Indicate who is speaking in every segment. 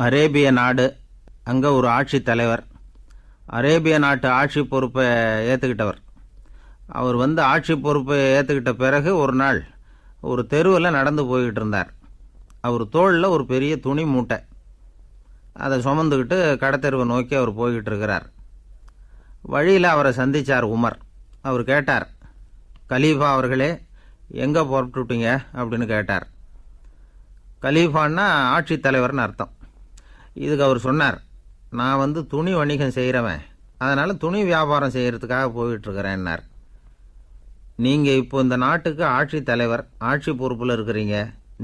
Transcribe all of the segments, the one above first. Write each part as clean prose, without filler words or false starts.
Speaker 1: அரேபிய நாடு. அங்கே ஒரு ஆட்சி தலைவர். அரேபிய நாட்டு ஆட்சி பொறுப்பை ஏற்றுக்கிட்டவர். அவர் ஆட்சி பொறுப்பை ஏற்றுக்கிட்ட பிறகு ஒரு நாள் ஒரு தெருவில் நடந்து போய்கிட்டு இருந்தார். அவர் தோளில் ஒரு பெரிய துணி மூட்டை, அதை சுமந்துக்கிட்டு கடத்தெருவை நோக்கி அவர் போய்கிட்டு இருக்கிறார். வழியில் அவரை சந்தித்தார் உமர். அவர் கேட்டார், கலீஃபா அவர்களே, எங்கே புறப்பட்டுட்டீங்க அப்படின்னு கேட்டார். கலீஃபான்னா ஆட்சி தலைவர்னு அர்த்தம். இதுக்கு அவர் சொன்னார், நான் துணி வணிகம் செய்கிறவன், அதனால் துணி வியாபாரம் செய்கிறதுக்காக போயிட்டுருக்கிறேன்னார். நீங்கள் இப்போ இந்த நாட்டுக்கு ஆட்சி தலைவர், ஆட்சி பொறுப்பில் இருக்கிறீங்க.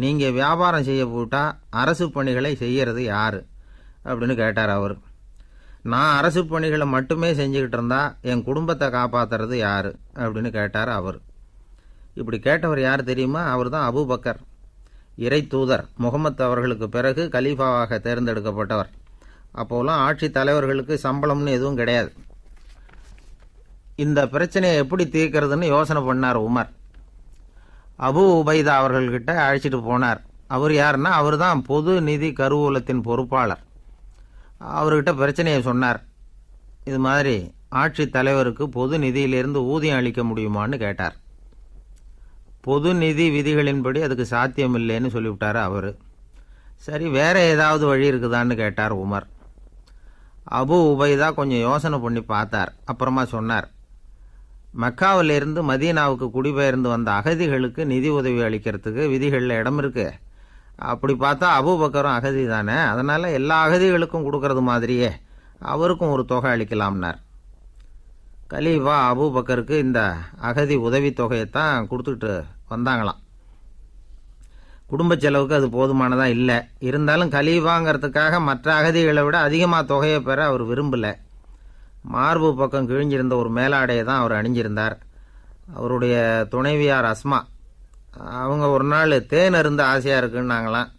Speaker 1: நீங்கள் வியாபாரம் செய்ய போட்டால் அரசு பணிகளை செய்கிறது யார் அப்படின்னு கேட்டார் அவர். நான் அரசு பணிகளை மட்டுமே செஞ்சுக்கிட்டு இருந்தா என் குடும்பத்தை காப்பாற்றுறது யார் அப்படின்னு கேட்டார் அவர். இப்படி கேட்டவர் யார் தெரியுமா? அவர் தான் அபூபக்கர், இறை தூதர் முகமது அவர்களுக்கு பிறகு கலீஃபாவாக தேர்ந்தெடுக்கப்பட்டவர். அப்போலாம் ஆட்சி தலைவர்களுக்கு சம்பளம்னு எதுவும் கிடையாது. இந்த பிரச்சனையை எப்படி தீர்க்கிறதுன்னு யோசனை பண்ணார் உமர். அபு உபைதா அவர்கள்கிட்ட அழைச்சிட்டு போனார். அவர் யாருன்னா, அவர் தான் பொது நிதி கருவூலத்தின் பொறுப்பாளர். அவர்கிட்ட பிரச்சனையை சொன்னார். இது மாதிரி ஆட்சி தலைவருக்கு பொது நிதியிலிருந்து ஊதியம் அளிக்க முடியுமான்னு கேட்டார். பொது நிதி விதிகளின்படி அதுக்கு சாத்தியம் இல்லைன்னு சொல்லிவிட்டார் அவர். சரி, வேற ஏதாவது வழி இருக்குதான்னு கேட்டார் உமர். அபு உபைதா கொஞ்சம் யோசனை பண்ணி பார்த்தார். அப்புறமா சொன்னார், மக்காவிலிருந்து மதீனாவுக்கு குடிபெயர்ந்து வந்த அகதிகளுக்கு நிதி உதவி அளிக்கிறதுக்கு விதிகளில் இடம் இருக்கு. அப்படி பார்த்தா அபூபக்கரும் அகதி தானே, அதனால எல்லா அகதிகளுக்கும் கொடுக்கறது மாதிரியே அவருக்கும் ஒரு தொகை அளிக்கலாம்னார். கலீஃபா அபூபக்கருக்கு இந்த அகதி உதவி தொகையைத்தான் கொடுத்துட்டு வந்தாங்களாம். குடும்ப செலவுக்கு அது போதுமானதா இல்லை. இருந்தாலும் கலீஃபாங்கிறதுக்காக மற்ற அகதிகளை விட அதிகமாக தொகையை பெற அவர் விரும்பலை. மார்பு பக்கம் கிழிஞ்சிருந்த ஒரு மேலாடையை தான் அவர் அணிஞ்சிருந்தார். அவருடைய துணைவியார் அஸ்மா, அவங்க ஒரு நாள் தேன் அருந்த ஆசையாக இருக்குன்னாங்களாம்.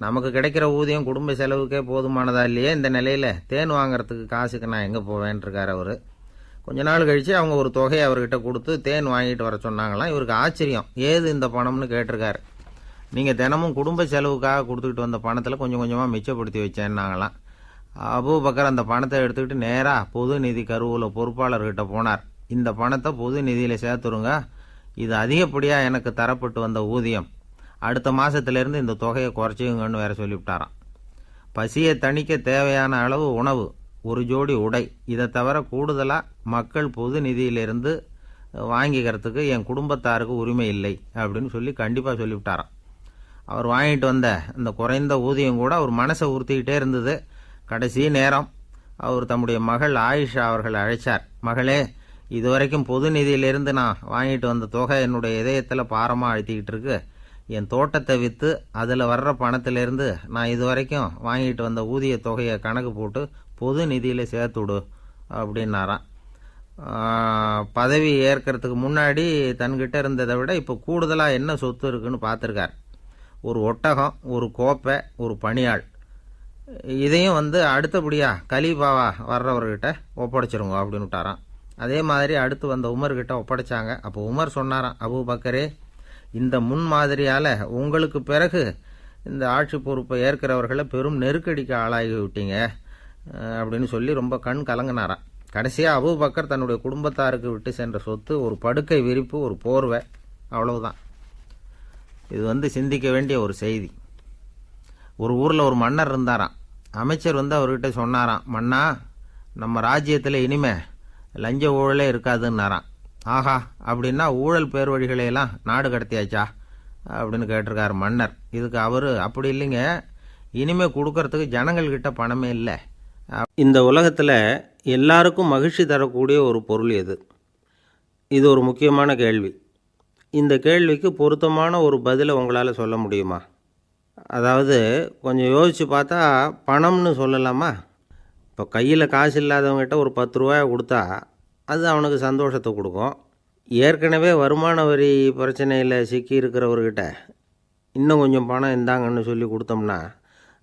Speaker 1: நமக்கு கிடைக்கிற ஊதியம் குடும்ப செலவுக்கே போதுமானதா இல்லையே, இந்த நிலையில் தேன் வாங்கிறதுக்கு காசுக்கு நான் எங்கே போவேன்ருக்கார் அவர். கொஞ்ச நாள் கழித்து அவங்க ஒரு தொகையை அவர்கிட்ட கொடுத்து தேன் வாங்கிட்டு வர சொன்னாங்களாம். இவருக்கு ஆச்சரியம், ஏது இந்த பணம்னு கேட்டிருக்காரு. நீங்கள் தினமும் குடும்ப செலவுக்காக கொடுத்துக்கிட்டு வந்த பணத்தில் கொஞ்சம் கொஞ்சமாக மிச்சப்படுத்தி வச்சேன்னாங்களாம். அபூபக்கர் அந்த பணத்தை எடுத்துக்கிட்டு நேராக பொது நிதி கருவூல பொறுப்பாளர்கிட்ட போனார். இந்த பணத்தை பொது நிதியில் சேர்த்துருங்க, இது அதிகப்படியாக எனக்கு தரப்பட்டு வந்த ஊதியம், அடுத்த மாதத்திலேருந்து இந்த தொகையை குறைச்சிங்கன்னு வேற சொல்லிவிட்டாராம். பசியை தணிக்க தேவையான அளவு உணவு, ஒரு ஜோடி உடை, இதை தவிர கூடுதலாக மக்கள் பொது நிதியிலிருந்து வாங்கிக்கிறதுக்கு என் குடும்பத்தாருக்கு உரிமை இல்லை அப்படின்னு சொல்லி கண்டிப்பாக சொல்லிவிட்டாராம். அவர் வாங்கிட்டு வந்த அந்த குறைந்த ஊதியம் கூட அவர் மனசை உறுத்திக்கிட்டே இருந்தது. கடைசி நேரம் அவர் தம்முடைய மகள் ஆயிஷா அவர்களை அழைச்சார். மகளே, இதுவரைக்கும் பொது நிதியிலிருந்து நான் வாங்கிட்டு வந்த தொகை என்னுடைய இதயத்தில் பாரமாக அழுத்திக்கிட்டு இருக்கு. என் தோட்டத்தை விற்று அதில் வர்ற பணத்திலிருந்து நான் இதுவரைக்கும் வாங்கிட்டு வந்த ஊதிய தொகையை கணக்கு போட்டு பொது நிதியில் சேர்த்துடு அப்படின்னாராம். பதவி ஏற்கிறதுக்கு முன்னாடி தன்கிட்ட இருந்ததை விட இப்போ கூடுதலாக என்ன சொத்து இருக்குன்னு பார்த்துருக்கார். ஒரு ஒட்டகம், ஒரு கோப்பை, ஒரு பணியாள். இதையும் அடுத்தபடியாக கலீஃபாவா வர்றவர்கிட்ட ஒப்படைச்சிருங்க அப்படின்னு விட்டாராம். அதே மாதிரி அடுத்து வந்த உமர்கிட்ட ஒப்படைச்சாங்க. அப்போ உமர் சொன்னாராம், அபூபக்கரே, இந்த முன்மாதிரியால் உங்களுக்கு பிறகு இந்த ஆட்சி பொறுப்பை ஏற்கிறவர்களை பெரும் நெருக்கடிக்கு ஆளாகி விட்டீங்க அப்படின்னு சொல்லி ரொம்ப கண் கலங்கினாராம். கடைசியாக அபூபக்கர் தன்னுடைய குடும்பத்தாருக்கு விட்டு சென்ற சொத்து ஒரு படுக்கை விரிப்பு, ஒரு போர்வை, அவ்வளவுதான். இது சிந்திக்க வேண்டிய ஒரு செய்தி. ஒரு ஊரில் ஒரு மன்னர் இருந்தாராம். அமைச்சர் அவர்கிட்ட சொன்னாராம், மன்னா, நம்ம ராஜ்யத்தில் இனிமே லஞ்ச ஊழலே இருக்காதுன்னாராம். ஆஹா, அப்படின்னா ஊழல் பேர் வழிகளையெல்லாம் நாடு கடத்தியாச்சா அப்படின்னு கேட்டிருக்காரு மன்னர். இதுக்கு அவர், அப்படி இல்லைங்க, இனிமே கொடுக்கறதுக்கு ஜனங்கள்கிட்ட பணமே இல்லை. இந்த உலகத்தில் எல்லாருக்கும் மகிழ்ச்சி தரக்கூடிய ஒரு பொருள் எது? இது ஒரு முக்கியமான கேள்வி. இந்த கேள்விக்கு பொருத்தமான ஒரு பதிலை உங்களால் சொல்ல முடியுமா? அதாவது கொஞ்சம் யோசித்து பார்த்தா பணம்னு சொல்லலாமா? இப்போ கையில் காசு இல்லாதவங்ககிட்ட ஒரு 10 ரூபாயை கொடுத்தா அது அவனுக்கு சந்தோஷத்தை கொடுக்கும். ஏற்கனவே வருமான வரி பிரச்சனையில் சிக்கி இருக்கிறவர்கிட்ட இன்னும் கொஞ்சம் பணம் இந்தாங்கன்னு சொல்லி கொடுத்தோம்னா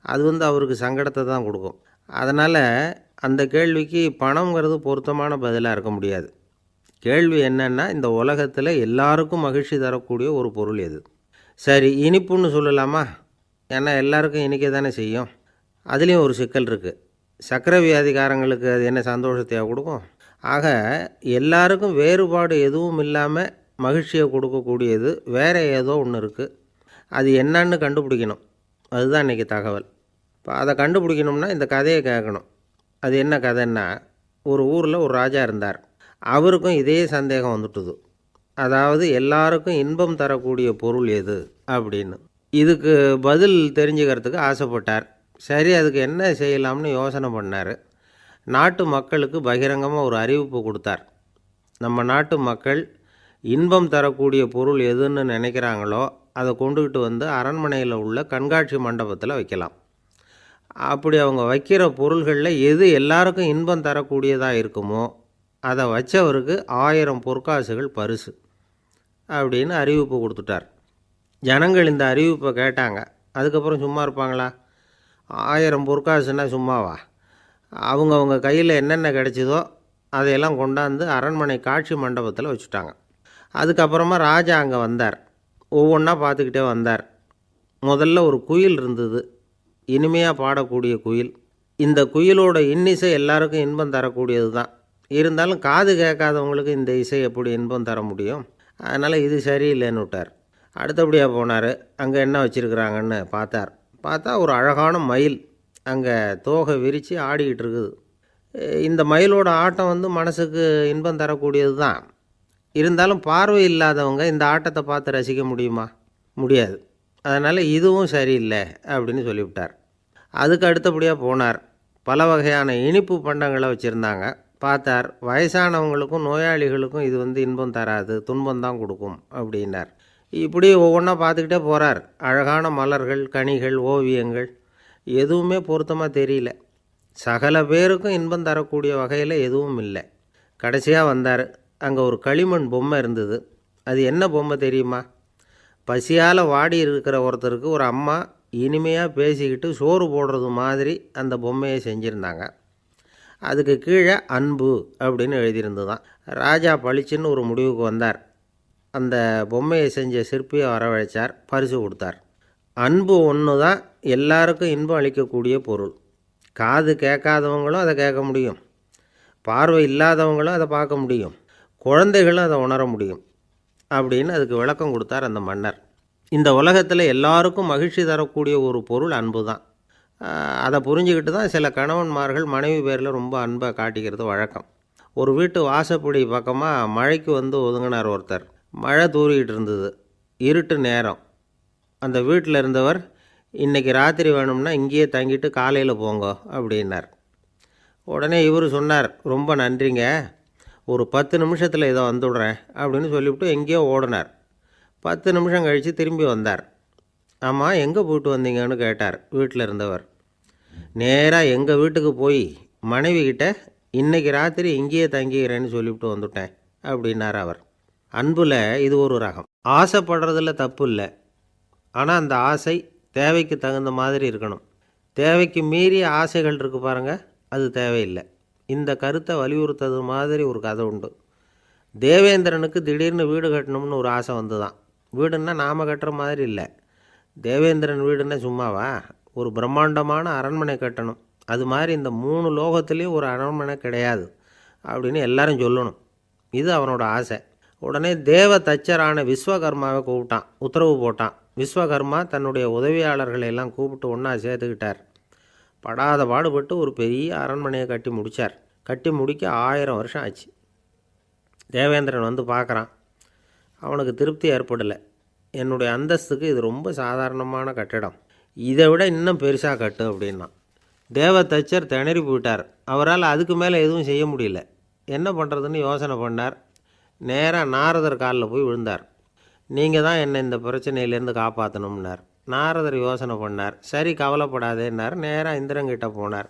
Speaker 1: அது அவருக்கு சங்கடத்தை தான் கொடுக்கும். அதனால் அந்த கேள்விக்கு பணங்கிறது பொருத்தமான பதிலாக இருக்க முடியாது. கேள்வி என்னன்னா, இந்த உலகத்தில் எல்லாருக்கும் மகிழ்ச்சி தரக்கூடிய ஒரு பொருள் எது? சரி, இனிப்புன்னு சொல்லலாமா? ஏன்னா எல்லாருக்கும் இனிக்க தானே செய்யும். அதுலேயும் ஒரு சிக்கல் இருக்குது. சர்க்கரை வியாதிக்காரங்களுக்கு அது என்ன சந்தோஷத்தையா கொடுக்கும்? ஆக எல்லாருக்கும் வேறுபாடு எதுவும் இல்லாமல் மகிழ்ச்சியை கொடுக்கக்கூடியது வேறு ஏதோ ஒன்று இருக்குது. அது என்னன்னு கண்டுபிடிக்கணும். அதுதான் இன்றைக்கி தகவல். இப்போ அதை கண்டுபிடிக்கணும்னா இந்த கதையை கேட்கணும். அது என்ன கதைன்னா, ஒரு ஊரில் ஒரு ராஜா இருந்தார். அவருக்கும் இதே சந்தேகம் வந்துட்டுது. அதாவது எல்லாருக்கும் இன்பம் தரக்கூடிய பொருள் எது அப்படின்னு. இதுக்கு பதில் தெரிஞ்சுக்கிறதுக்கு ஆசைப்பட்டார். சரி, அதுக்கு என்ன செய்யலாம்னு யோசனை பண்ணார். நாட்டு மக்களுக்கு பகிரங்கமாக ஒரு அறிவிப்பு கொடுத்தார். நம்ம நாட்டு மக்கள் இன்பம் தரக்கூடிய பொருள் எதுன்னு நினைக்கிறாங்களோ அதை கொண்டுக்கிட்டு வந்து அரண்மனையில் உள்ள கண்காட்சி மண்டபத்தில் வைக்கலாம். அப்படி அவங்க வைக்கிற பொருள்களில் எது எல்லாருக்கும் இன்பம் தரக்கூடியதாக இருக்குமோ அதை வச்சவருக்கு 1000 பொற்காசுகள் பரிசு அப்படின்னு அறிவிப்பு கொடுத்துட்டார். ஜனங்கள் இந்த அறிவிப்பை கேட்டாங்க. அதுக்கப்புறம் சும்மா இருப்பாங்களா? 1000 பொற்காசுன்னா சும்மாவா? அவங்க கையில் என்னென்ன கிடைச்சிதோ அதையெல்லாம் கொண்டாந்து அரண்மனை காட்சி மண்டபத்தில் வச்சுட்டாங்க. அதுக்கப்புறமா ராஜா அங்கே வந்தார். ஒவ்வொன்றா பார்த்துக்கிட்டே வந்தார். முதல்ல ஒரு குயில் இருந்தது, இனிமையாக பாடக்கூடிய குயில். இந்த குயிலோட இன்னிசை எல்லாருக்கும் இன்பம் தரக்கூடியது தான். இருந்தாலும் காது கேட்காதவங்களுக்கு இந்த இசை எப்படி இன்பம் தர முடியும்? அதனால் இது சரியில்லைன்னு விட்டார். அடுத்தபடியாக போனார். அங்கே என்ன வச்சுருக்குறாங்கன்னு பார்த்தா ஒரு அழகான மயில் அங்கே தோகை விரித்து ஆடிக்கிட்டு இருக்குது. இந்த மயிலோட ஆட்டம் மனசுக்கு இன்பம் தரக்கூடியது தான். இருந்தாலும் பார்வை இல்லாதவங்க இந்த ஆட்டத்தை பார்த்து ரசிக்க முடியுமா? முடியாது. அதனால் இதுவும் சரியில்லை அப்படின்னு சொல்லிவிட்டார். அதுக்கு அடுத்தபடியாக போனார். பல வகையான இனிப்பு பண்டங்களை வச்சுருந்தாங்க. பார்த்தார், வயசானவங்களுக்கும் நோயாளிகளுக்கும் இது இன்பம் தராது, துன்பம் தான் கொடுக்கும் அப்படின்னார். இப்படி ஒவ்வொன்றா பார்த்துக்கிட்டே போகிறார். அழகான மலர்கள், கனிகள், ஓவியங்கள் எதுவுமே பொருத்தமாக தெரியல. சகல பேருக்கும் இன்பம் தரக்கூடிய வகையில் எதுவும் இல்லை. கடைசியாக வந்தார். அங்கே ஒரு களிமண் பொம்மை இருந்தது. அது என்ன பொம்மை தெரியுமா? பசியால் வாடி இருக்கிற ஒருத்தருக்கு ஒரு அம்மா இனிமையாக பேசிக்கிட்டு சோறு போடுறது மாதிரி அந்த பொம்மையை செஞ்சுருந்தாங்க. அதுக்கு கீழே அன்பு அப்படின்னு எழுதியிருந்துதான். ராஜா பளிச்சுன்னு ஒரு முடிவுக்கு வந்தார். அந்த பொம்மையை செஞ்ச சிற்பியை வரவழைச்சார், பரிசு கொடுத்தார். அன்பு ஒன்று தான் எல்லாருக்கும் இன்பம் அளிக்கக்கூடிய பொருள். காது கேட்காதவங்களும் அதை கேட்க முடியும், பார்வை இல்லாதவங்களும் அதை பார்க்க முடியும், குழந்தைகளும் அதை உணர முடியும் அப்படின்னு அதுக்கு விளக்கம் கொடுத்தார் அந்த மன்னர். இந்த உலகத்தில் எல்லாருக்கும் மகிழ்ச்சி தரக்கூடிய ஒரு பொருள் அன்பு தான். அதை புரிஞ்சுக்கிட்டு தான் சில கணவன்மார்கள் மனைவி பேரில் ரொம்ப அன்பை காட்டிக்கிறது வழக்கம். ஒரு வீட்டு வாசப்படி பக்கமாக மழைக்கு ஒதுங்கினார் ஒருத்தர். மழை தூரிக்கிட்டு இருந்தது, இருட்டு நேரம். அந்த வீட்டில் இருந்தவர், இன்றைக்கி ராத்திரி வேணும்னா இங்கேயே தங்கிட்டு காலையில் போங்க அப்படின்னார். உடனே இவர் சொன்னார், ரொம்ப நன்றிங்க, ஒரு 10 நிமிஷத்தில் இதை வந்துவிடுறேன் அப்படின்னு சொல்லிவிட்டு எங்கேயோ ஓடினார். 10 நிமிஷம் கழித்து திரும்பி வந்தார். ஆமாம், எங்கே போயிட்டு வந்தீங்கன்னு கேட்டார் வீட்டில் இருந்தவர். நேராக எங்கள் வீட்டுக்கு போய் மனைவிக்கிட்ட இன்றைக்கி ராத்திரி இங்கேயே தங்கிக்கிறேன்னு சொல்லிவிட்டு வந்துட்டேன் அப்படின்னார் அவர். அன்பில் இது ஒரு ரகம். ஆசைப்படுறதில்ல தப்பு இல்லை, ஆனால் அந்த ஆசை தேவைக்கு தகுந்த மாதிரி இருக்கணும். தேவைக்கு மீறிய ஆசைகள் இருக்குது பாருங்கள், அது தேவையில்லை. இந்த கருத்தை வலியுறுத்தது மாதிரி ஒரு கதை உண்டு. தேவேந்திரனுக்கு திடீர்னு வீடு கட்டணும்னு ஒரு ஆசை வந்துதான். வீடுன்னா நாம் கட்டுற மாதிரி இல்லை. தேவேந்திரன் வீடுன்னா சும்மாவா? ஒரு பிரம்மாண்டமான அரண்மனை கட்டணும். அது மாதிரி இந்த 3 லோகத்துலேயும் ஒரு அரண்மனை கிடையாது அப்படின்னு எல்லாரும் சொல்லணும். இது அவனோட ஆசை. உடனே தேவ தச்சரான விஸ்வகர்மாவை கூப்பிட்டான், உத்தரவு போட்டான். விஸ்வகர்மா தன்னுடைய உதவியாளர்களை எல்லாம் கூப்பிட்டு ஒன்றா சேர்த்துக்கிட்டார். படாத பாடுபட்டு ஒரு பெரிய அரண்மனையை கட்டி முடித்தார். கட்டி முடிக்க 1000 வருஷம் ஆச்சு. தேவேந்திரன் பார்க்குறான். அவனுக்கு திருப்தி ஏற்படலை. என்னுடைய அந்தஸ்துக்கு இது ரொம்ப சாதாரணமான கட்டிடம், இதை விட இன்னும் பெருசாக கட்டு அப்படின்னா. தேவ தச்சர் திணறி போயிட்டார். அவரால் அதுக்கு மேலே எதுவும் செய்ய முடியல. என்ன பண்ணுறதுன்னு யோசனை பண்ணார். நேராக நாரதர் காலில் போய் விழுந்தார். நீங்கள் தான் என்னை இந்த பிரச்சனையிலேருந்து காப்பாற்றணும்னார். நாரதர் யோசனை பண்ணார். சரி, கவலைப்படாதேன்னார். நேராக இந்திரன்கிட்ட போனார்.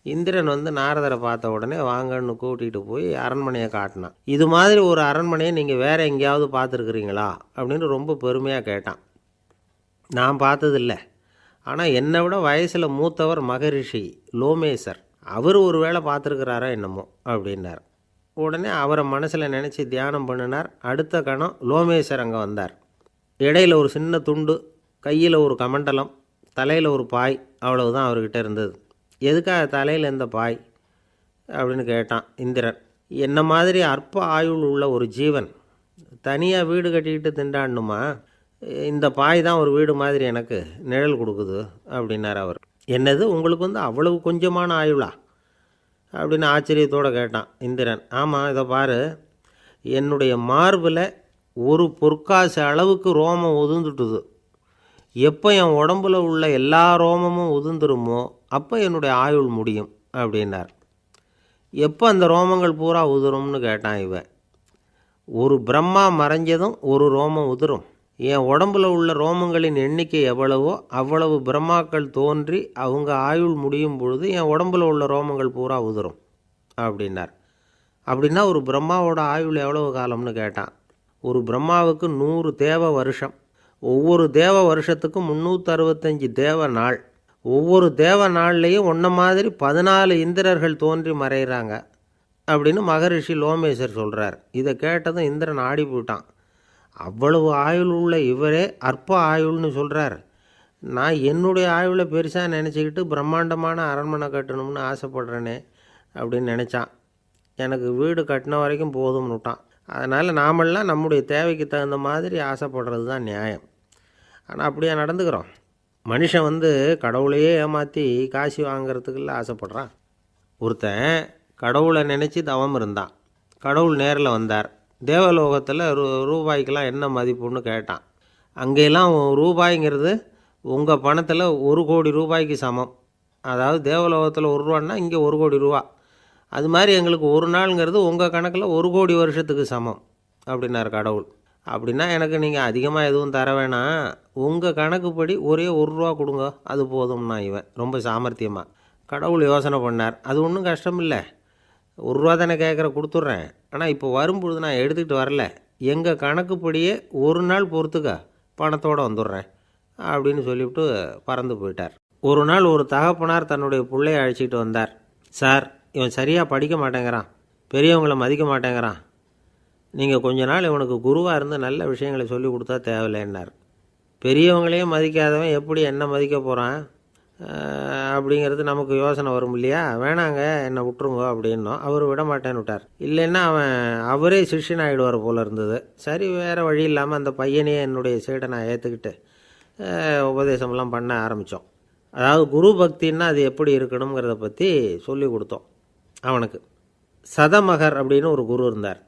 Speaker 1: இந்திரன் நாரதரை பார்த்த உடனே வாங்கன்னு கூட்டிகிட்டு போய் அரண்மனையை காட்டினான். இது மாதிரி ஒரு அரண்மனையை நீங்கள் வேறு எங்கேயாவது பார்த்துருக்குறீங்களா அப்படின்னு ரொம்ப பெருமையாக கேட்டான். நான் பார்த்ததில்லை, ஆனால் என்னை விட வயசில் மூத்தவர் மகரிஷி லோமேசர், அவர் ஒரு வேளை பார்த்துருக்கிறாரா என்னமோ அப்படின்னார். உடனே அவரை மனசில் நினச்சி தியானம் பண்ணினார். அடுத்த கணம் லோமேசர் அங்கே வந்தார். இடையில் ஒரு சின்ன துண்டு, கையில் ஒரு கமண்டலம், தலையில் ஒரு பாய், அவ்வளவுதான் அவர்கிட்ட இருந்தது. எதுக்காக தலையில் இந்த பாய் அப்படின்னு கேட்டான் இந்திரன். என்ன மாதிரி அற்ப ஆயுள் உள்ள ஒரு ஜீவன் தனியாக வீடு கட்டிக்கிட்டு திண்டாடணுமா? இந்த பாய் தான் ஒரு வீடு மாதிரி எனக்கு நிழல் கொடுக்குது அப்படின்னார் அவர். என்னது, உங்களுக்கு அவ்வளவு கொஞ்சமான ஆயுளா அப்படின்னு ஆச்சரியத்தோடு கேட்டான் இந்திரன். ஆமாம், இதை பாரு, என்னுடைய மார்பில் ஒரு பொற்காசு அளவுக்கு ரோமம் உதிர்ந்துட்டுது. எப்போ என் உடம்புல உள்ள எல்லா ரோமமும் உதிர்ந்துருமோ அப்போ என்னுடைய ஆயுள் முடியும் அப்படின்னார். எப்போ அந்த ரோமங்கள் பூரா உதிரும்னு கேட்டான் இவன். ஒரு பிரம்மா மறைஞ்சதும் ஒரு ரோமம் உதிரும். என் உடம்புல உள்ள ரோமங்களின் எண்ணிக்கை எவ்வளவோ அவ்வளவு பிரம்மாக்கள் தோன்றி அவங்க ஆயுள் முடியும் பொழுது என் உடம்புல உள்ள ரோமங்கள் பூரா உதிரும் அப்படின்னார். அப்படின்னா ஒரு பிரம்மாவோட ஆயுள் எவ்வளவு காலம்னு கேட்டான். ஒரு பிரம்மாவுக்கு 100 தேவ வருஷம். ஒவ்வொரு தேவ வருஷத்துக்கும் 365 தேவ நாள். ஒவ்வொரு தேவ நாள்லேயும் ஒன்றை மாதிரி 14 இந்திரர்கள் தோன்றி மறைகிறாங்க அப்படின்னு மகரிஷி லோமேசர் சொல்கிறார். இதை கேட்டதும் இந்திரன் ஆடி போயிட்டான். அவ்வளவு ஆயுள் உள்ள இவரே அற்ப ஆயுள்னு சொல்கிறார். நான் என்னுடைய ஆயுளை பெருசாக நினச்சிக்கிட்டு பிரம்மாண்டமான அரண்மனை கட்டணும்னு ஆசைப்படுறேனே அப்படின்னு நினச்சான். எனக்கு வீடு கட்டின வரைக்கும் போதும்னு விட்டான். அதனால் நாமெல்லாம் நம்முடைய தேவைக்கு தகுந்த மாதிரி ஆசைப்படுறது தான் நியாயம். ஆனால் அப்படியே நடந்துக்கிறோம். மனுஷன் கடவுளையே ஏமாற்றி காசு வாங்கிறதுக்குள்ள ஆசைப்படுறான். ஒருத்தன் கடவுளை நினச்சி தவம் இருந்தான். கடவுள் நேரில் வந்தார். தேவலோகத்தில் ரூபாய்க்கெல்லாம் என்ன மதிப்புன்னு கேட்டான். அங்கெல்லாம் ரூபாய்ங்கிறது உங்கள் பணத்தில் 1 கோடி ரூபாய்க்கு சமம். அதாவது தேவலோகத்தில் 1 ரூபான்னா இங்கே 1 கோடி ரூபா. அது மாதிரி எங்களுக்கு ஒரு நாளுங்கிறது உங்கள் கணக்கில் 1 கோடி வருஷத்துக்கு சமம் அப்படின்னார் கடவுள். அப்படின்னா எனக்கு நீங்கள் அதிகமாக எதுவும் தர வேணாம், உங்கள் கணக்குப்படி ஒரே 1 ரூபா கொடுங்க, அது போதும்னா இவன் ரொம்ப சாமர்த்தியமாக. கடவுள் யோசனை பண்ணார். அது ஒன்றும் கஷ்டம் இல்லை, 1 ரூபா தானே கேட்குற, கொடுத்துட்றேன். ஆனால் இப்போ வரும்பொழுது நான் எடுத்துக்கிட்டு வரல, எங்கள் கணக்குப்படியே 1 நாள் பொறுத்துக்க பணத்தோடு வந்துடுறேன் அப்படின்னு சொல்லிவிட்டு பறந்து போயிட்டார். ஒரு நாள் ஒரு தகப்பனார் தன்னுடைய பிள்ளையை அழைச்சிட்டு வந்தார். சார், இவன் சரியாக படிக்க மாட்டேங்கிறான், பெரியவங்களை மதிக்க மாட்டேங்கிறான், நீங்கள் கொஞ்ச நாள் இவனுக்கு குருவாக இருந்து நல்ல விஷயங்களை சொல்லி கொடுத்தா தேவையில்லைன்னார். பெரியவங்களையும் மதிக்காதவன் எப்படி என்ன மதிக்க போகிறான் அப்படிங்கிறது நமக்கு யோசனை வரும் இல்லையா? வேணாங்க, என்னை விட்டுருங்க அப்படின்னோம். அவர் விட மாட்டேன்னு விட்டார். இல்லைன்னா அவரே சிஷ்யன் ஆகிடுவார் போல இருந்தது. சரி, வேறு வழி இல்லாமல் அந்த பையனையே என்னுடைய சைடை நான் ஏற்றுக்கிட்டு உபதேசமெல்லாம் பண்ண ஆரம்பித்தோம். அதாவது குரு பக்தின்னா அது எப்படி இருக்கணுங்கிறத பற்றி சொல்லி கொடுத்தோம் அவனுக்கு. சதமகர் அப்படின்னு ஒரு குரு இருந்தார்.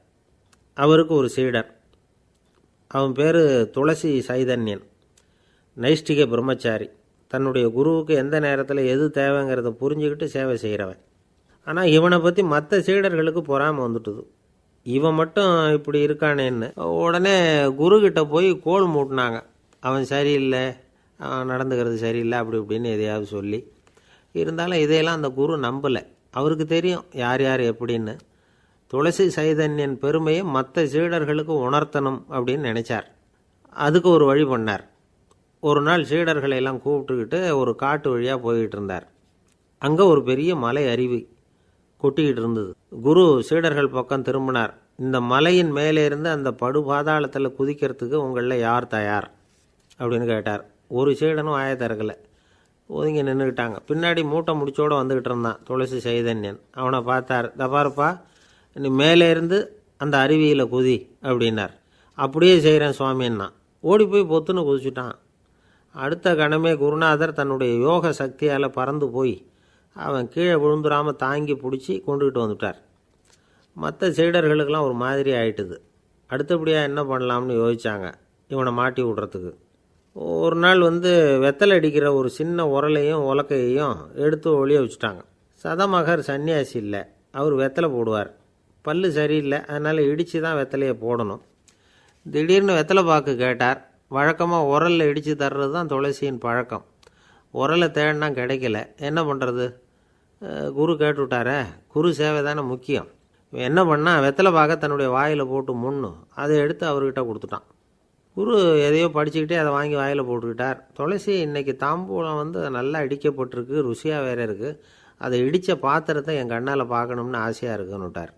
Speaker 1: அவருக்கு ஒரு சீடர். அவன் பேர் துளசி சைதன்யன். நைஷ்டிக பிரம்மச்சாரி. தன்னுடைய குருவுக்கு எந்த நேரத்தில் எது தேவைங்கிறத புரிஞ்சுக்கிட்டு சேவை செய்கிறவன். ஆனால் இவனை பற்றி மற்ற சீடர்களுக்கு பொறாமல் வந்துட்டுது. இவன் மட்டும் இப்படி இருக்கானேன்னு உடனே குருக்கிட்ட போய் கோல் மூட்டினாங்க. அவன் சரியில்லை, அவன் நடந்துக்கிறது சரியில்லை, அப்படி இப்படின்னு எதையாவது சொல்லி. இருந்தாலும் இதையெல்லாம் அந்த குரு நம்பலை. அவருக்கு தெரியும் யார் யார் எப்படின்னு. துளசி சைதன்யன் பெருமையை மற்ற சீடர்களுக்கு உணர்த்தணும் அப்படின்னு நினச்சார். அதுக்கு ஒரு வழி பண்ணார். ஒரு நாள் சீடர்களை எல்லாம் கூப்பிட்டுக்கிட்டு ஒரு காட்டு வழியாக போய்கிட்டு இருந்தார். அங்கே ஒரு பெரிய மலை அருவி கொட்டிக்கிட்டு இருந்தது. குரு சீடர்கள் பக்கம் திரும்பினார். இந்த மலையின் மேலே இருந்து அந்த படுபாதாளத்தில் குதிக்கிறதுக்கு உங்களில் யார் தயார் அப்படின்னு கேட்டார். ஒரு சீடனும் ஆய திறக்கலை, ஒதுங்கி நின்றுக்கிட்டாங்க. பின்னாடி மூட்டை முடிச்சோடு வந்துக்கிட்டு இருந்தான் துளசி சைதன்யன். அவனை பார்த்தார். தபாருப்பா, நீ மேலே இருந்து அந்த அருவியில் குதி அப்படின்னார். அப்படியே செய்கிறேன் சுவாமின்னா ஓடி போய் பொத்துன்னு குதிச்சுட்டான். அடுத்த கணமே குருநாதர் தன்னுடைய யோக சக்தியால் பறந்து போய் அவன் கீழே விழுந்துடாமல் தாங்கி பிடிச்சி கொண்டுக்கிட்டு வந்துட்டார். மற்ற சீடர்களுக்கெல்லாம் ஒரு மாதிரி ஆயிட்டுது. அடுத்தபடியாக என்ன பண்ணலாம்னு யோசித்தாங்க இவனை மாட்டி விடுறதுக்கு. ஒரு நாள் வெத்தலை அடிக்கிற ஒரு சின்ன உரலையும் உலக்கையையும் எடுத்து ஒளிய வச்சுட்டாங்க. சதமகர் சன்னியாசி இல்லை, அவர் வெத்தலை போடுவார். பல்லு சரியில்லை, அதனால் இடித்து தான் வெத்தலையை போடணும். திடீர்னு வெத்தலை பாக்கு கேட்டார். வழக்கமாக உரலில் இடித்து தர்றது தான் துளசியின் பழக்கம். உரலை தேடினா கிடைக்கல, என்ன பண்ணுறது? குரு கேட்டுவிட்டாரே, குரு சேவை தானே முக்கியம். என்ன பண்ணால் வெத்தலை பாக்க தன்னுடைய வாயில் போட்டு முன்னும் அதை எடுத்து அவர்கிட்ட கொடுத்துட்டான். குரு எதையோ படிச்சுக்கிட்டே அதை வாங்கி வாயில் போட்டுக்கிட்டார். துளசி இன்றைக்கி தாம்பூலம் நல்லா இடிக்கப்பட்டிருக்கு, ருசியாக வேறு இருக்குது, அதை இடித்த பாத்திரத்தை என் கண்ணால் பார்க்கணும்னு ஆசையாக இருக்குன்னு விட்டார்.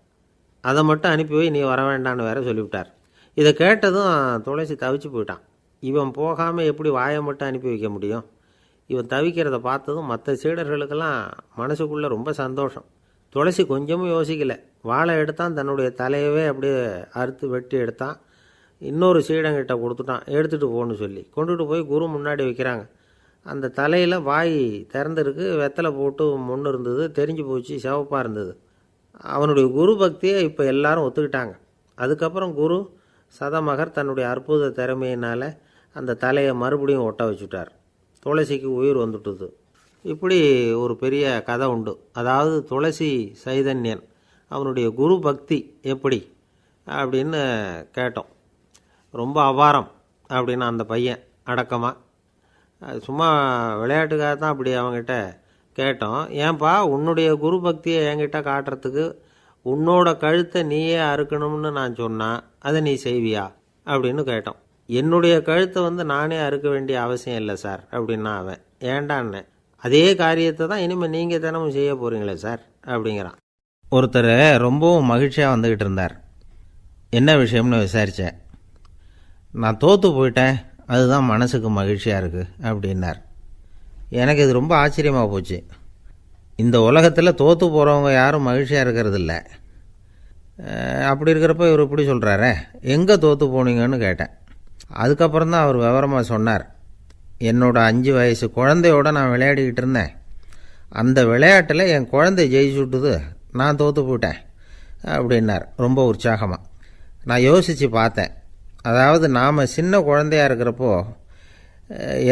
Speaker 1: அதை மட்டும் அனுப்பி போய் நீ வர வேண்டான்னு வேற சொல்லிவிட்டார். இதை கேட்டதும் துளசி தவிச்சு போயிட்டான். இவன் போகாமல் எப்படி வாயை மட்டும் அனுப்பி வைக்க முடியும்? இவன் தவிக்கிறத பார்த்ததும் மற்ற சீடர்களுக்கெல்லாம் மனசுக்குள்ளே ரொம்ப சந்தோஷம். துளசி கொஞ்சமும் யோசிக்கலை, வாழை எடுத்தான், தன்னுடைய தலையவே அப்படியே அறுத்து வெட்டி எடுத்தான், இன்னொரு சீடங்கிட்ட கொடுத்துட்டான், எடுத்துகிட்டு போகணும்னு சொல்லி கொண்டுட்டு போய் குரு முன்னாடி வைக்கிறாங்க. அந்த தலையில் வாய் திறந்துருக்கு, வெத்தலை போட்டு முன்னு இருந்தது, தெரிஞ்சு போச்சு, சிவப்பாக இருந்தது. அவனுடைய குரு பக்தியை இப்போ எல்லாரும் ஒத்துக்கிட்டாங்க. அதுக்கப்புறம் குரு சதமகர் தன்னுடைய அற்புத திறமையினால் அந்த தலையை மறுபடியும் ஒட்ட வச்சுட்டார். துளசிக்கு உயிர் வந்துட்டுது. இப்படி ஒரு பெரிய கதை உண்டு. அதாவது துளசி சைதன்யன் அவனுடைய குரு பக்தி எப்படி அப்படின்னு கேட்டோம். ரொம்ப அபாரம் அப்படின்னு அந்த பையன் அடக்கமாக, சும்மா விளையாட்டுக்காக தான் அப்படி அவங்ககிட்ட கேட்டோம். ஏன்பா உன்னுடைய குரு பக்தியை என்கிட்ட காட்டுறதுக்கு உன்னோட கழுத்தை நீயே அறுக்கணும்னு நான் சொன்னான், அதை நீ செய்வியா அப்படின்னு கேட்டோம். என்னுடைய கழுத்தை நானே அறுக்க வேண்டிய அவசியம் இல்லை சார் அப்படின்னா அவன். ஏண்டான்னு, அதே காரியத்தை தான் இனிமேல் நீங்கள் தினமும் செய்ய போகிறீங்களே சார் அப்படிங்கிறான். ஒருத்தர் ரொம்பவும் மகிழ்ச்சியாக வந்துக்கிட்டு இருந்தார். என்ன விஷயம்னு விசாரித்தேன். நான் தோற்று போயிட்டேன், அதுதான் மனசுக்கு மகிழ்ச்சியாக இருக்குது அப்படின்னார். எனக்கு இது ரொம்ப ஆச்சரியமாக போச்சு. இந்த உலகத்தில் தோற்று போகிறவங்க யாரும் மகிழ்ச்சியாக இருக்கிறது இல்லை. அப்படி இருக்கிறப்ப இவர் இப்படி சொல்கிறாரே, எங்கே தோற்று போனீங்கன்னு கேட்டேன். அதுக்கப்புறம் தான் அவர் விவரமாக சொன்னார். என்னோட 5 வயசு குழந்தையோடு நான் விளையாடிக்கிட்டு இருந்தேன். அந்த விளையாட்டில் என் குழந்தை ஜெயிச்சு விட்டுது, நான் தோற்று போயிட்டேன் அப்படின்னார் ரொம்ப உற்சாகமாக. நான் யோசித்து பார்த்தேன். அதாவது நாம் சின்ன குழந்தையாக இருக்கிறப்போ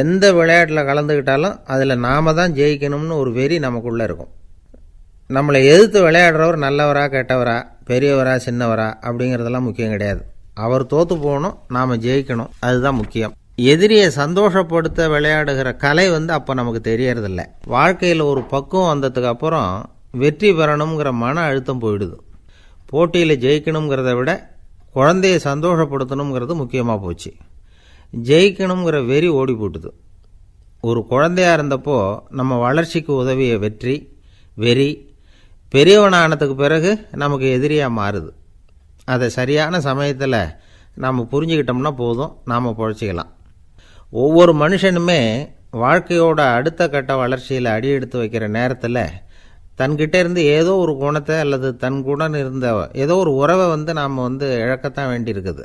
Speaker 1: எந்த விளையாட்டில் கலந்துக்கிட்டாலும் அதில் நாம் தான் ஜெயிக்கணும்னு ஒரு வெறி நமக்குள்ளே இருக்கும். நம்மளை எதிர்த்து விளையாடுறவர் நல்லவரா கெட்டவரா, பெரியவரா சின்னவரா அப்படிங்கிறதெல்லாம் முக்கியம் கிடையாது. அவர் தோற்று போகணும், நாம் ஜெயிக்கணும், அதுதான் முக்கியம். எதிரியை சந்தோஷப்படுத்த விளையாடுகிற கலை அப்போ நமக்கு தெரியறதில்ல. வாழ்க்கையில் ஒரு பக்குவம் வந்ததுக்கு அப்புறம் வெற்றி பெறணுங்கிற மன அழுத்தம் போயிடுது. போட்டியில் ஜெயிக்கணுங்கிறத விட குழந்தையை சந்தோஷப்படுத்தணுங்கிறது முக்கியமாக போச்சு. ஜெயிக்கணுங்கிற வெறி ஓடி போட்டுது. ஒரு குழந்தையாக இருந்தப்போ நம்ம வளர்ச்சிக்கு உதவிய வெறி பெரியவனானதுக்கு பிறகு நமக்கு எதிரியாக மாறுது. அதை சரியான சமயத்தில் நாம் புரிஞ்சுக்கிட்டோம்னா போதும், நாம் பொழைச்சிக்கலாம். ஒவ்வொரு மனுஷனுமே வாழ்க்கையோட அடுத்த கட்ட வளர்ச்சியில் அடி எடுத்து வைக்கிற நேரத்தில் தன்கிட்ட இருந்து ஏதோ ஒரு குணத்தை அல்லது தன் குணம் இருந்த ஏதோ ஒரு உறவை நாம் இழக்கத்தான் வேண்டியிருக்குது.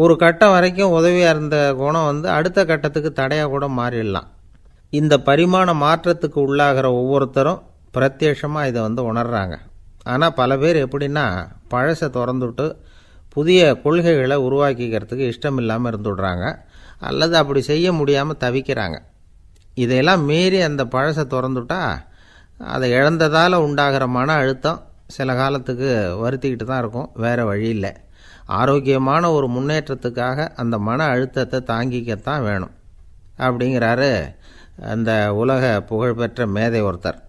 Speaker 1: ஒரு கட்டம் வரைக்கும் உதவியாக இருந்த குணம் அடுத்த கட்டத்துக்கு தடையாக கூட மாறிடலாம். இந்த பரிமாண மாற்றத்துக்கு உள்ளாகிற ஒவ்வொருத்தரும் பிரத்யட்சமாக இதை உணர்றாங்க. ஆனால் பல பேர் எப்படின்னா பழசை திறந்துவிட்டு புதிய கொள்கைகளை உருவாக்கிக்கிறதுக்கு இஷ்டம் இல்லாமல் இருந்துவிடுறாங்க, அல்லது அப்படி செய்ய முடியாமல் தவிக்கிறாங்க. இதையெல்லாம் மீறி அந்த பழசை திறந்துவிட்டா அதை இழந்ததால் உண்டாகிற மன அழுத்தம் சில காலத்துக்கு வருத்திக்கிட்டு தான் இருக்கும், வேறு வழி இல்லை. ஆரோக்கியமான ஒரு முன்னேற்றத்துக்காக அந்த மன அழுத்தத்தை தாங்கிக்கத்தான் வேணும் அப்படிங்கிறாரு அந்த உலக புகழ்பெற்ற மேதை ஒருத்தர்,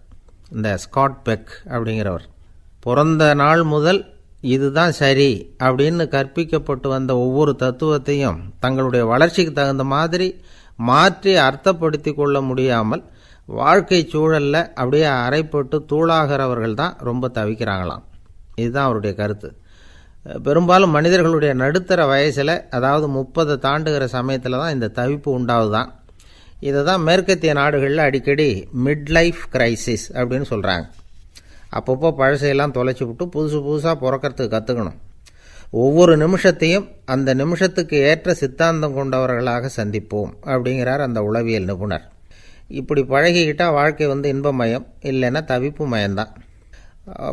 Speaker 1: இந்த ஸ்காட் பெக் அப்படிங்கிறவர். பிறந்த நாள் முதல் இதுதான் சரி அப்படின்னு கற்பிக்கப்பட்டு வந்த ஒவ்வொரு தத்துவத்தையும் தங்களுடைய வளர்ச்சிக்கு தகுந்த மாதிரி மாற்றி அர்த்தப்படுத்தி கொள்ள முடியாமல் வாழ்க்கை சூழலில் அப்படியே அரைப்பட்டு தூளாகிறவர்கள் தான் ரொம்ப தவிக்கிறாங்களாம். இதுதான் அவருடைய கருத்து. பெரும்பாலும் மனிதர்களுடைய நடுத்தர வயசில், அதாவது 30 தாண்டுகிற சமயத்தில் தான் இந்த தவிப்பு உண்டாகுதான். இதை தான் மேற்கத்திய நாடுகளில் அடிக்கடி மிட் லைஃப் கிரைசிஸ் அப்படின்னு சொல்கிறாங்க. அப்பப்போ பழசையெல்லாம் தொலைச்சி விட்டு புதுசாக பிறக்கிறதுக்கு கற்றுக்கணும். ஒவ்வொரு நிமிஷத்தையும் அந்த நிமிஷத்துக்கு ஏற்ற சித்தாந்தம் கொண்டவர்களாக சந்திப்போம் அப்படிங்கிறார் அந்த உளவியல் நிபுணர். இப்படி பழகிக்கிட்டால் வாழ்க்கை இன்பமயம், இல்லைன்னா தவிப்பு மயம்தான்.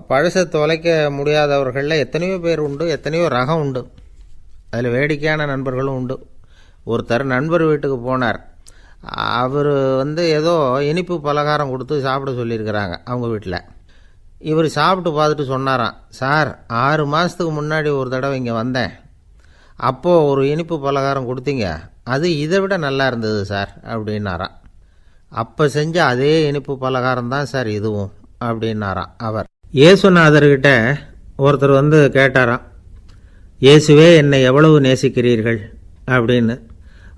Speaker 1: பழசை தொலைக்க முடியாதவர்களில் எத்தனையோ பேர் உண்டு, எத்தனையோ ரகம் உண்டு. அதில் வேடிக்கையான நண்பர்களும் உண்டு. ஒருத்தர் நண்பர் வீட்டுக்கு போனார். அவர் ஏதோ இனிப்பு பலகாரம் கொடுத்து சாப்பிட சொல்லியிருக்கிறாங்க அவங்க வீட்டில். இவர் சாப்பிட்டு பார்த்துட்டு சொன்னாராம், சார் 6 மாதத்துக்கு முன்னாடி ஒரு தடவை இங்கே வந்தேன், அப்போது ஒரு இனிப்பு பலகாரம் கொடுத்தீங்க, அது இதை விட நல்லா இருந்தது சார் அப்படின்னாராம். அப்போ செஞ்ச அதே இனிப்பு பலகாரம் தான் சார் இதுவும் அப்படின்னாராம் அவர். இயேசுநாதர்கிட்ட ஒருத்தர் கேட்டாராம், இயேசுவே என்னை எவ்வளவு நேசிக்கிறீர்கள் அப்படின்னு.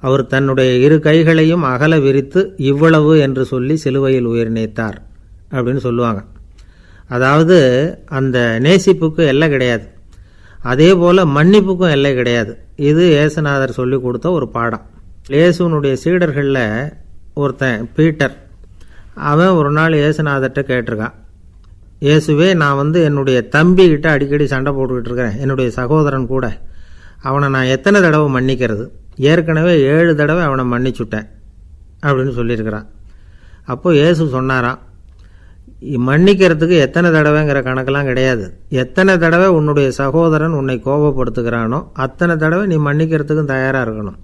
Speaker 1: அவர் தன்னுடைய 2 கைகளையும் அகல விரித்து இவ்வளவு என்று சொல்லி சிலுவையில் உயிர் நீத்தார் அப்படின்னு சொல்லுவாங்க. அதாவது அந்த நேசிப்புக்கு எல்லை கிடையாது, அதே போல் மன்னிப்புக்கும் எல்லை கிடையாது. இது இயேசுநாதர் சொல்லி கொடுத்த ஒரு பாடம். இயேசுனுடைய சீடர்களில் ஒருத்தன் பீட்டர், அவன் ஒரு நாள் இயேசுநாதர்கிட்ட கேட்டிருக்கான், இயேசுவே, நான் என்னுடைய தம்பிக்கிட்ட அடிக்கடி சண்டை போட்டுக்கிட்டு இருக்கிறேன், என்னுடைய சகோதரன் கூட. அவனை நான் எத்தனை தடவை மன்னிக்கிறது? ஏற்கனவே 7 தடவை அவனை மன்னிச்சுட்டேன் அப்படின்னு சொல்லியிருக்கிறான். அப்போது இயேசு சொன்னாராம், மன்னிக்கிறதுக்கு எத்தனை தடவைங்கிற கணக்கெல்லாம் கிடையாது. எத்தனை தடவை உன்னுடைய சகோதரன் உன்னை கோபப்படுத்துகிறானோ அத்தனை தடவை நீ மன்னிக்கிறதுக்கும் தயாராக இருக்கணும்,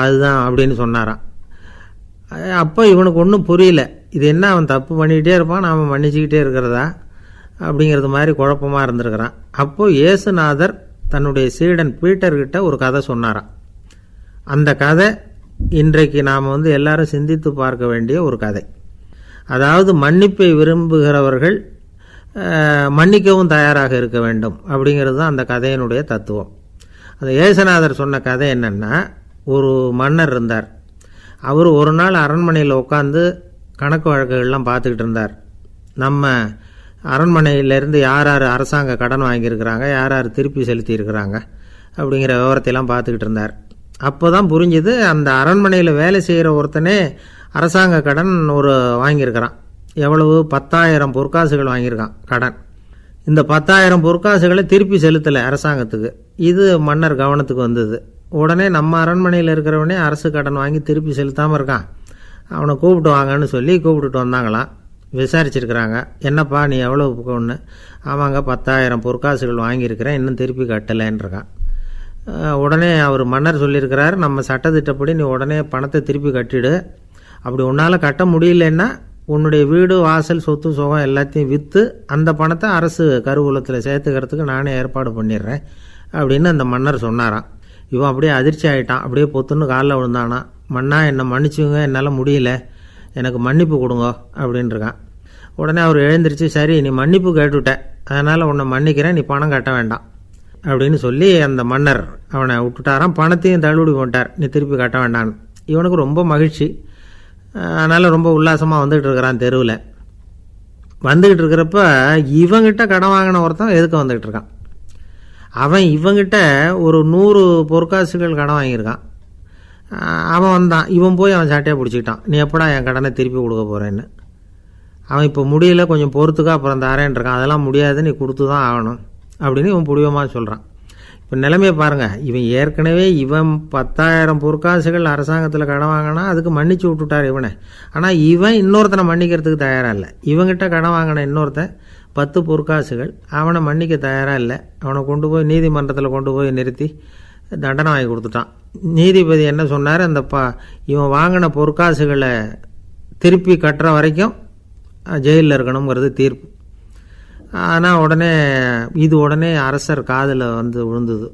Speaker 1: அதுதான் அப்படின்னு சொன்னாராம். அப்போ இவனுக்கு ஒன்றும் புரியல, இது என்ன அவன் தப்பு பண்ணிக்கிட்டே இருப்பான், நாம் மன்னிச்சுக்கிட்டே இருக்கிறதா அப்படிங்கிறது மாதிரி குழப்பமாக இருந்திருக்கிறான். அப்போது இயேசுநாதர் தன்னுடைய சீடன் பீட்டர்கிட்ட ஒரு கதை சொன்னாராம். அந்த கதை இன்றைக்கு நாம் எல்லாரும் சிந்தித்து பார்க்க வேண்டிய ஒரு கதை. அதாவது மன்னிப்பை விரும்புகிறவர்கள் மன்னிக்கவும் தயாராக இருக்க வேண்டும் அப்படிங்கிறது தான் அந்த கதையினுடைய தத்துவம். அந்த இயேசுநாதர் சொன்ன கதை என்னென்னா, ஒரு மன்னர் இருந்தார். அவர் ஒரு நாள் அரண்மனையில் உட்காந்து கணக்கு வழக்குகள்லாம் பார்த்துக்கிட்டு இருந்தார். நம்ம அரண்மனையிலேருந்து யார் யார் அரசாங்க கடன் வாங்கியிருக்கிறாங்க, யார் யார் திருப்பி செலுத்தியிருக்கிறாங்க அப்படிங்கிற விவரத்தையெல்லாம் பார்த்துக்கிட்டு இருந்தார். அப்போ தான் புரிஞ்சுது, அந்த அரண்மனையில் வேலை செய்கிற ஒருத்தனே அரசாங்க கடன் வாங்கியிருக்கிறான். எவ்வளவு? 10,000 பொற்காசுகள் வாங்கியிருக்கான் கடன். இந்த 10,000 பொற்காசுகளை திருப்பி செலுத்தலை அரசாங்கத்துக்கு. இது மன்னர் கவனத்துக்கு வந்தது. உடனே நம்ம அரண்மனையில் இருக்கிறவனே அரசு கடன் வாங்கி திருப்பி செலுத்தாமல் இருக்கான், அவனை கூப்பிட்டு வாங்கன்னு சொல்லி கூப்பிட்டுட்டு வந்தாங்களாம். விசாரிச்சிருக்கிறாங்க, என்னப்பா நீ எவ்வளோ ஒன்று? ஆமாங்க, 10,000 பொற்காசுகள் வாங்கியிருக்கிறேன், இன்னும் திருப்பி கட்டலைன்றிருக்கான். உடனே அவர் மன்னர் சொல்லியிருக்கிறார், நம்ம சட்டத்திட்டப்படி நீ உடனே பணத்தை திருப்பி கட்டிடு. அப்படி உன்னால் கட்ட முடியலன்னா உன்னுடைய வீடு வாசல் சொத்து சுகம் எல்லாத்தையும் விற்று அந்த பணத்தை அரசு கருவூலத்தில் சேர்த்துக்கிறதுக்கு நானே ஏற்பாடு பண்ணிடுறேன் அப்படின்னு அந்த மன்னர் சொன்னாராம். இவன் அப்படியே அதிர்ச்சி ஆகிட்டான், அப்படியே பொத்துன்னு காலில் விழுந்தானா. மன்னா, என்னை மன்னிச்சுங்க, என்னால் முடியல, எனக்கு மன்னிப்பு கொடுங்க அப்படின்ட்டுருக்கான். உடனே அவர் எழுந்திரிச்சு, சரி நீ மன்னிப்பு கேட்டுவிட்ட, அதனால் உன்னை மன்னிக்கிறேன், நீ பணம் கட்ட வேண்டாம் அப்படின்னு சொல்லி அந்த மன்னர் அவனை விட்டுட்டாராம். பணத்தையும் தள்ளுபடி போட்டார், நீ திருப்பி கட்ட வேண்டான்னு. இவனுக்கு ரொம்ப மகிழ்ச்சி, அதனால் ரொம்ப உல்லாசமாக வந்துக்கிட்டு இருக்கிறான். தெருவில் வந்துக்கிட்டு இருக்கிறப்ப இவங்கிட்ட கடன் வாங்கின ஒருத்தன் எதுக்கு வந்துக்கிட்டு இருக்கான். அவன் இவங்கிட்ட ஒரு 100 பொற்காசுகள் கடன் வாங்கியிருக்கான். அவன் வந்தான், இவன் போய் அவன் சாட்டையாக பிடிச்சிக்கிட்டான், நீ எப்படா என் கடனை திருப்பி கொடுக்க போகிறேன்னு. அவன் இப்போ முடியல, கொஞ்சம் பொறுத்துக்கா, அப்புறம் தரேன் இருக்கான். அதெல்லாம் முடியாது, நீ கொடுத்து தான் ஆகணும் அப்படின்னு இவன் புடிவமாக சொல்கிறான். இப்போ நிலைமையை பாருங்கள், இவன் ஏற்கனவே 10,000 பொற்காசுகள் அரசாங்கத்தில் கடன் வாங்கினா அதுக்கு மன்னிச்சு விட்டுட்டார் இவனை. ஆனால் இவன் இன்னொருத்தனை மன்னிக்கிறதுக்கு தயாராக இல்லை. இவங்கிட்ட கடன் வாங்கின இன்னொருத்தன் 10 பொற்காசுகள், அவனை மன்னிக்க தயாராக இல்லை. அவனை கொண்டு போய் நீதிமன்றத்தில் கொண்டு போய் நிறுத்தி தண்டனை வாங்கி கொடுத்துட்டான். நீதிபதி என்ன சொன்னார், அந்த இவன் வாங்கின பொற்காசுகளை திருப்பி கட்டுற வரைக்கும் ஜெயிலில் இருக்கணுங்கிறது தீர்ப்பு. ஆனால் உடனே அரசர் காதில் விழுந்தது.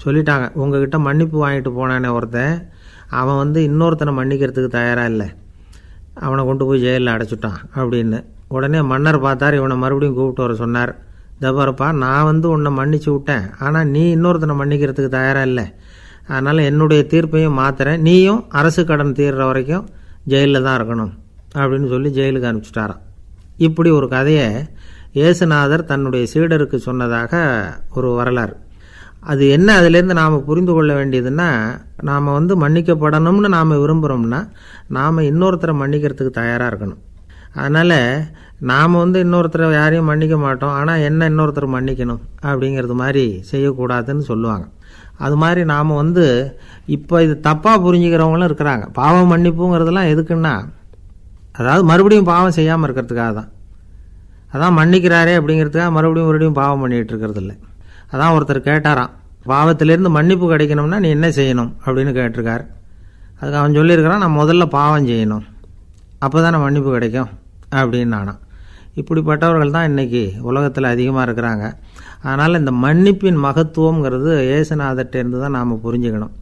Speaker 1: சொல்லிட்டாங்க, உங்ககிட்ட மன்னிப்பு வாங்கிட்டு போனானே ஒருத்தன், அவன் இன்னொருத்தனை மன்னிக்கிறதுக்கு தயாராக இல்லை, அவனை கொண்டு போய் ஜெயிலில் அடைச்சிட்டான் அப்படின்னு. உடனே மன்னர் பார்த்தார், இவனை மறுபடியும் கூப்பிட்டு வர சொன்னார். தபாரப்பா, நான் உன்னை மன்னிச்சு விட்டேன், ஆனால் நீ இன்னொருத்தனை மன்னிக்கிறதுக்கு தயாராக இல்லை, அதனால் என்னுடைய தீர்ப்பையும் மாற்றுறேன், நீயும் அரசு கடன் தீர்ற வரைக்கும் ஜெயிலில் தான் இருக்கணும் அப்படின்னு சொல்லி ஜெயிலுக்கு அனுப்பிச்சிட்டாராம். இப்படி ஒரு கதையை இயேசுநாதர் தன்னுடைய சீடருக்கு சொன்னதாக ஒரு வரலாறு. அது என்ன, அதிலேருந்து நாம் புரிந்து கொள்ள வேண்டியதுன்னா, நாம் மன்னிக்கப்படணும்னு நாம் விரும்புகிறோம்னா நாம் இன்னொருத்தரை மன்னிக்கிறதுக்கு தயாராக இருக்கணும். அதனால் நாம் இன்னொருத்தரை யாரையும் மன்னிக்க மாட்டோம், ஆனால் என்ன இன்னொருத்தர் மன்னிக்கணும் அப்படிங்கிறது மாதிரி செய்யக்கூடாதுன்னு சொல்லுவாங்க. அது மாதிரி நாம் இப்போ இது தப்பாக புரிஞ்சுக்கிறவங்களும் இருக்கிறாங்க. பாவம் மன்னிப்புங்கிறதுலாம் எதுக்குன்னா, அதாவது மறுபடியும் பாவம் செய்யாமல் இருக்கிறதுக்காக தான். அதான் மன்னிக்கிறாரே அப்படிங்கிறதுக்காக மறுபடியும் பாவம் பண்ணிகிட்டு இருக்கிறது இல்லை. அதான் ஒருத்தர் கேட்டாராம், பாவத்திலேருந்து மன்னிப்பு கிடைக்கணும்னா நீ என்ன செய்யணும் அப்படின்னு கேட்டிருக்கார். அதுக்கு அவன் சொல்லியிருக்கிறான், நான் முதல்ல பாவம் செய்யணும், அப்போ தானே மன்னிப்பு கிடைக்கும் அப்படின்னு நானாம். இப்படிப்பட்டவர்கள் தான் இன்றைக்கி உலகத்தில் அதிகமாக இருக்கிறாங்க. அதனால் இந்த மன்னிப்பின் மகத்துவங்கிறது இயேசுநாதர்கிட்டேருந்து தான் நாம் புரிஞ்சுக்கணும்.